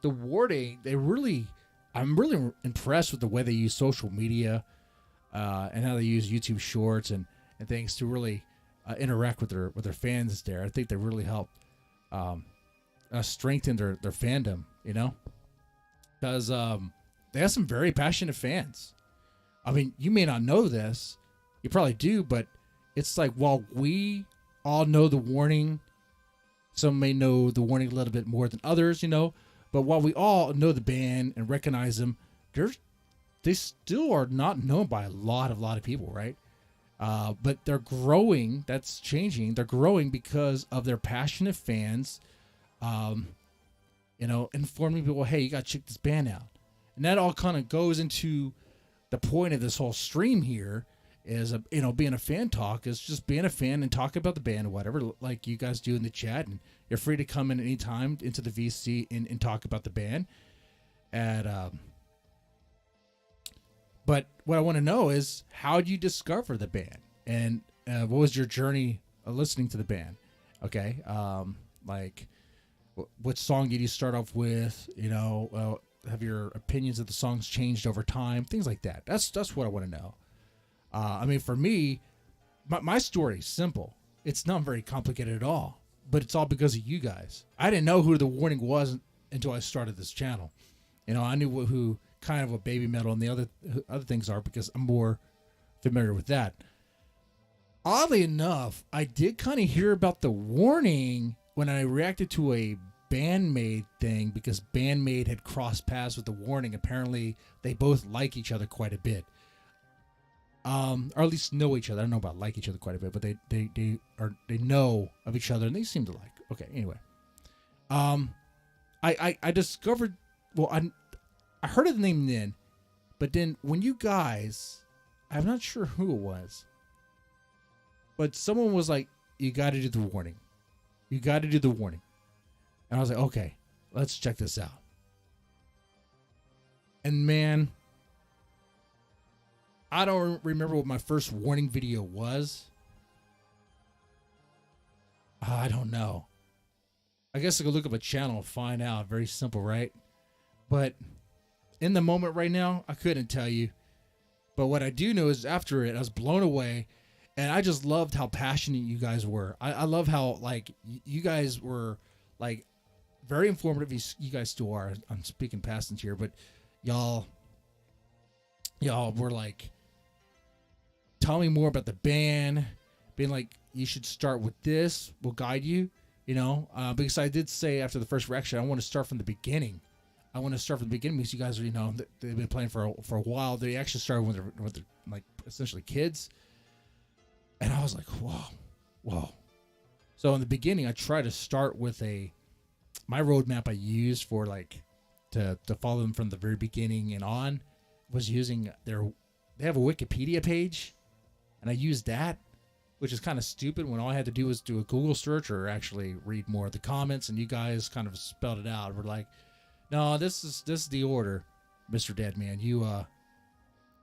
[SPEAKER 1] the Warning, I'm really impressed with the way they use social media and how they use YouTube Shorts and things to really interact with their fans there. I think they really help strengthen their fandom, you know, because they have some very passionate fans. I mean, you may not know this, you probably do, but it's like, while we all know the Warning, some may know the Warning a little bit more than others, you know, but while we all know the band and recognize them, they still are not known by a lot of people, right? But they're growing. That's changing. They're growing because of their passionate fans, you know, informing people, hey, you got to check this band out. And that all kind of goes into the point of this whole stream here is, you know, being a fan talk is just being a fan and talking about the band or whatever, like you guys do in the chat. And you're free to come in anytime into the VC and talk about the band. And, but what I want to know is, how did you discover the band? And what was your journey listening to the band? Okay. Like, what song did you start off with? You know, have your opinions of the songs changed over time? Things like that. That's what I want to know. I mean, for me, my story is simple. It's not very complicated at all, but it's all because of you guys. I didn't know who the Warning was until I started this channel. You know, I knew who kind of what Baby Metal and the other things are because I'm more familiar with that. Oddly enough, I did kind of hear about the Warning when I reacted to a Bandmade thing, because Bandmade had crossed paths with the Warning. Apparently, they both like each other quite a bit. Or at least know each other. I don't know about like each other quite a bit, but they know of each other and they seem to like. Okay, anyway. I discovered, well, I heard of the name then, but then when you guys, I'm not sure who it was, but someone was like, you got to do the Warning. You got to do the Warning. And I was like, okay, let's check this out. And man, I don't remember what my first Warning video was. I don't know. I guess I could look up a channel and find out. Very simple, right? But in the moment right now, I couldn't tell you. But what I do know is after it, I was blown away. And I just loved how passionate you guys were. I love how, like, you guys were, like, very informative. You guys still are. I'm speaking past tense here, but y'all were like, tell me more about the band, being like, you should start with this, we'll guide you, you know, because I did say after the first reaction, I want to start from the beginning. I want to start from the beginning because you guys are, you know, they've been playing for a while. They actually started when they're like essentially kids. And I was like, whoa. So in the beginning, I tried to start with my roadmap I used for like to follow them from the very beginning and on was using they have a Wikipedia page, and I used that, which is kind of stupid when all I had to do was do a Google search or actually read more of the comments, and you guys kind of spelled it out. We're like, no, this is the order, Mr. Deadman.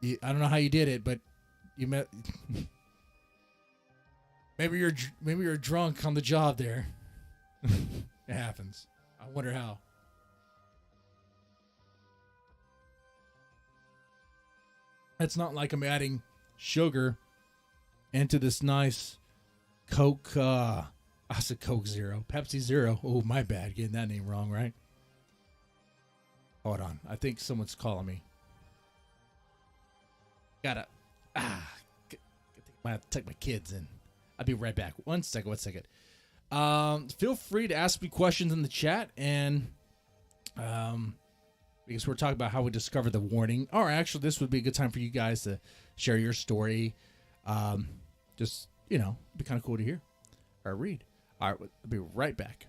[SPEAKER 1] I don't know how you did it, but you met. Maybe you're drunk on the job there. It happens. I wonder how. It's not like I'm adding sugar into this nice Coke. I I said Coke Zero. Pepsi Zero. Oh, my bad. Getting that name wrong, right? Hold on. I think someone's calling me. Gotta take my kids in. I'll be right back. One second. Feel free to ask me questions in the chat, and because we're talking about how we discovered the warning. Or actually, this would be a good time for you guys to share your story. Just, it'd be kind of cool to hear or read. All right, I'll be right back.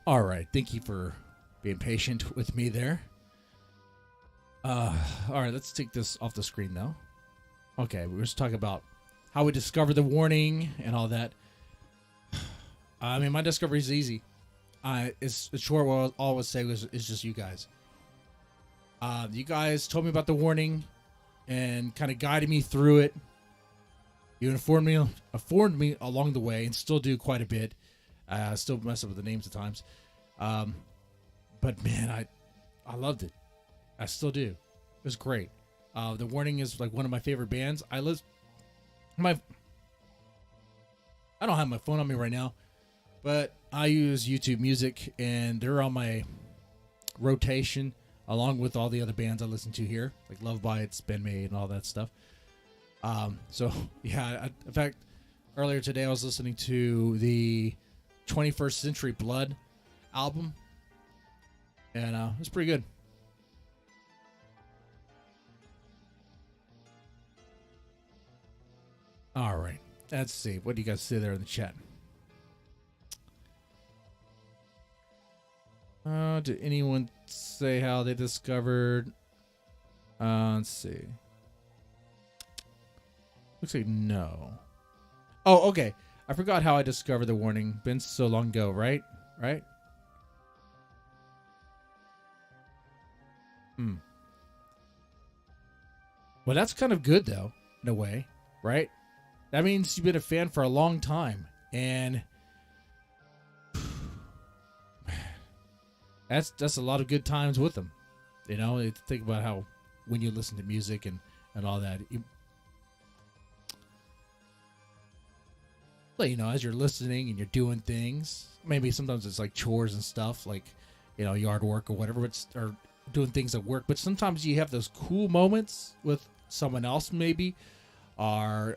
[SPEAKER 1] All right. Thank you for being patient with me there. All right. Let's take this off the screen now. Okay. We were just talking about how we discovered the warning and all that. I mean, my discovery is easy. It's short. What I'll always say is just you guys. You guys told me about the warning and kind of guided me through it. You informed me along the way, and still do quite a bit. Still mess up with the names at times. But man, I loved it. I still do. It was great. The Warning is like one of my favorite bands. I don't have my phone on me right now, but I use YouTube Music, and they're on my rotation along with all the other bands I listen to here, like Love Bites, Ben Made, and all that stuff. So yeah, in fact, earlier today I was listening to the 21st Century Blood album, and it was pretty good. All right, let's see. What do you guys see there in the chat? Did anyone say how they discovered? Let's see. Looks like no. Oh, okay. I forgot how I discovered the Warning. Been so long ago, right? Right? Well, that's kind of good, though, in a way, right? That means you've been a fan for a long time, and that's a lot of good times with them. You know, think about how when you listen to music and all that. But, you know, as you're listening and you're doing things, maybe sometimes it's like chores and stuff, like, you know, yard work or whatever, or doing things at work. But sometimes you have those cool moments with someone else, maybe, or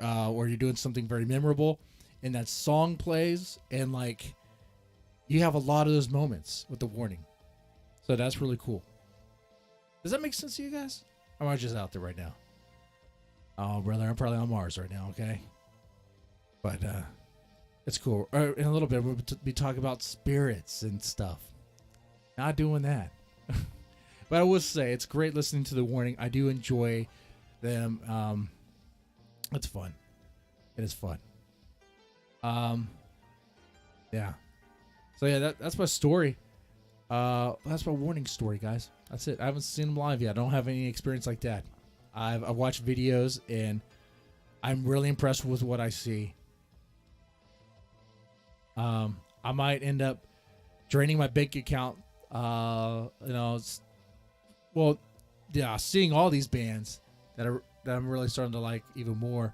[SPEAKER 1] you're doing something very memorable, and that song plays, and like, you have a lot of those moments with the Warning. So that's really cool. Does that make sense to you guys? Or am I just out there right now? Oh, brother, I'm probably on Mars right now, okay? But it's cool. In a little bit, we'll be talking about spirits and stuff. Not doing that. But I will say, it's great listening to the Warning. I do enjoy them. It's fun. It is fun. Yeah. So yeah, that's my story. That's my Warning story, guys. That's it. I haven't seen them live yet. I don't have any experience like that. I've watched videos, and I'm really impressed with what I see. I might end up draining my bank account. Seeing all these bands that I'm really starting to like even more,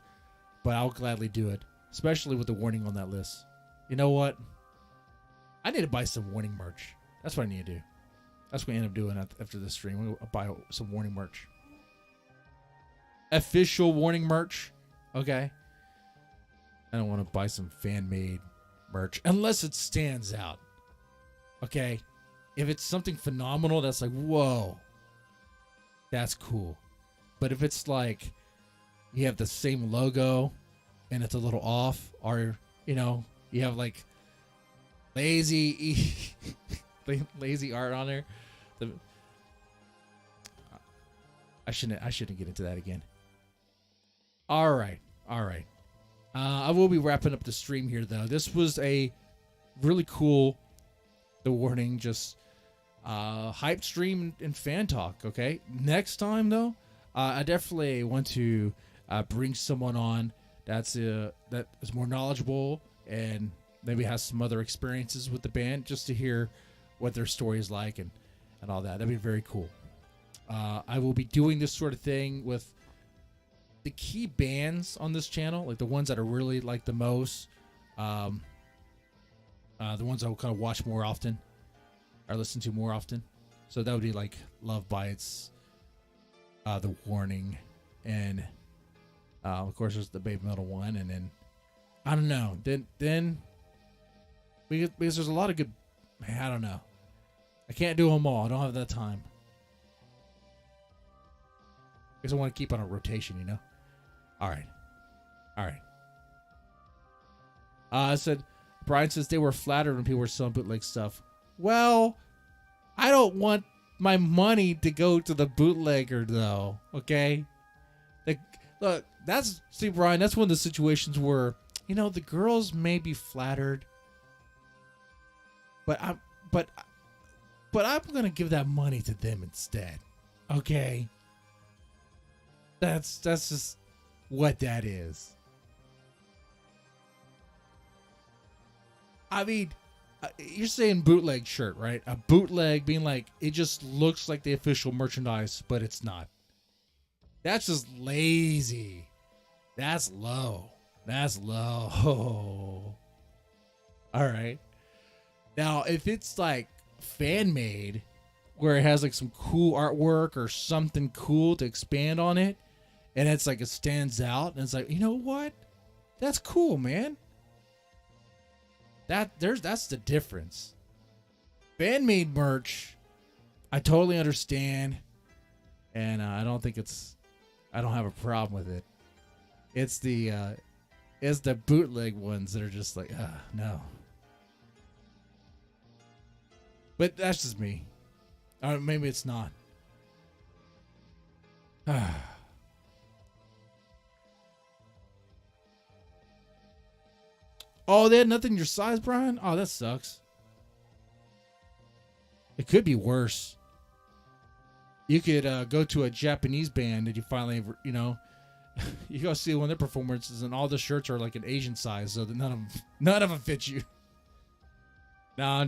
[SPEAKER 1] but I'll gladly do it, especially with the Warning on that list. You know what? I need to buy some Warning merch. That's what I need to do. That's what I end up doing after this stream. I'm going to buy some Warning merch. Official Warning merch. Okay. I don't want to buy some fan-made merch unless it stands out. Okay. If it's something phenomenal, that's like, whoa, that's cool. But if it's like you have the same logo and it's a little off, or you have like lazy art on there, I shouldn't get into that again. All right. I will be wrapping up the stream here, though. This was a really cool, The Warning, just hype stream and fan talk. Okay, next time though, I definitely want to bring someone on that is more knowledgeable and maybe has some other experiences with the band, just to hear what their story is like and all that. That'd be very cool. I will be doing this sort of thing with the key bands on this channel, like the ones that are really like the most, the ones I will kind of watch more often or listen to more often. So that would be like Love Bites, The Warning, and of course there's the Baby Metal one, and then I don't know. Then because there's a lot of good. I don't know. I can't do them all. I don't have that time. Because I want to keep on a rotation, All right. I said, Brian says they were flattered when people were selling bootleg stuff. Well, I don't want my money to go to the bootlegger, though. Okay? Look, see, Brian, that's one of the situations where, the girls may be flattered, but I'm gonna give that money to them instead. Okay? That's just what that is. I mean, you're saying bootleg shirt, right? A bootleg being like, it just looks like the official merchandise, but it's not. That's just lazy. That's low. All right. Now, if it's like fan made, where it has like some cool artwork or something cool to expand on it, and it's like it stands out, and it's like, you know what? That's cool, man. That's the difference. Fan made merch, I totally understand, and I don't have a problem with it. It's the bootleg ones that are just like, no. But that's just me. Maybe it's not. Oh, they had nothing your size, Brian? Oh, that sucks. It could be worse. You could go to a Japanese band and you finally, you go see one of their performances and all the shirts are like an Asian size, so that none of them fit you. No,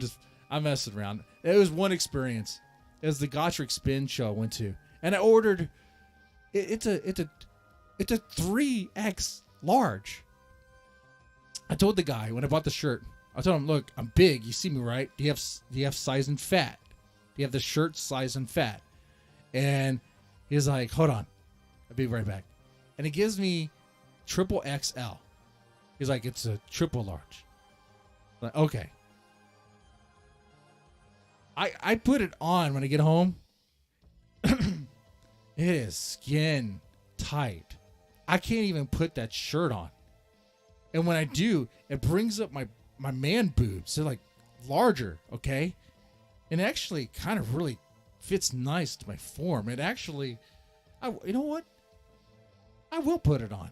[SPEAKER 1] I'm messing around. It was one experience. It was the Gotrek Spin show I went to, and I ordered. It's a 3X large. I told the guy when I bought the shirt, I told him, "Look, I'm big. You see me, right? Do you have size and fat? Do you have the shirt size and fat?" And he's like, "Hold on, I'll be right back." And he gives me triple XL. He's like, "It's a triple large." I'm like, okay. I put it on when I get home. It is skin tight. I can't even put that shirt on. And when I do, it brings up my man boobs. They're like larger, okay? And it actually kind of really fits nice to my form. It actually, you know what? I will put it on.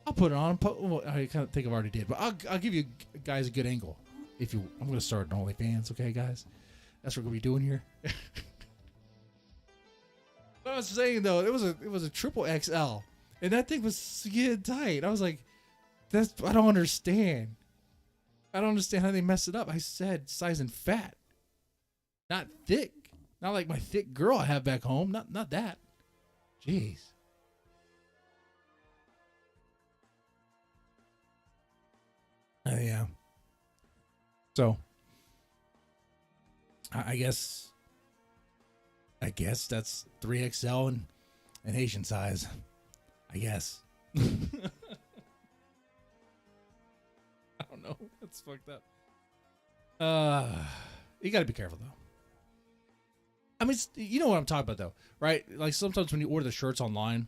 [SPEAKER 1] I'll put it on. Well, I kind of think I've already did, but I'll give you guys a good angle. I'm going to start an OnlyFans, okay, guys? That's what we're going to be doing here. What I was saying, though, it was a triple XL. And that thing was skin tight. I was like, I don't understand. I don't understand how they messed it up. I said size and fat. Not thick. Not like my thick girl I have back home. Not that. Jeez. Yeah. So, I guess that's 3XL and an Asian size. I guess. I don't know. That's fucked up. You got to be careful though. I mean, you know what I'm talking about, though, right? Like sometimes when you order the shirts online,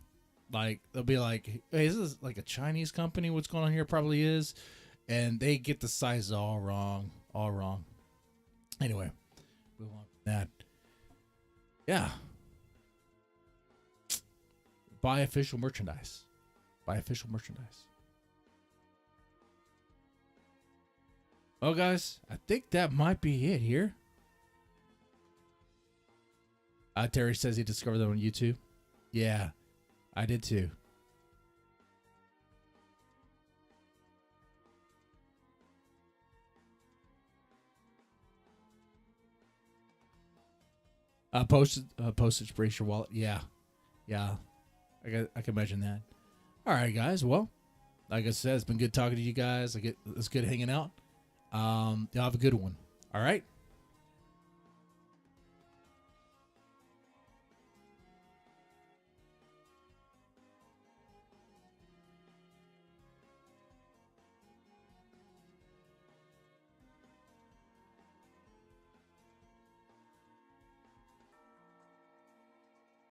[SPEAKER 1] like they'll be like, "Hey, is this like a Chinese company? What's going on here?" Probably is, and they get the sizes all wrong, all wrong. Anyway, move on from that. Yeah, buy official merchandise. Buy official merchandise. Well, guys, I think that might be it here. Terry says he discovered them on YouTube. Yeah, I did too. Postage brace your wallet. Yeah, I can imagine that. All right, guys. Well, like I said, it's been good talking to you guys. It's good hanging out. Y'all have a good one. All right.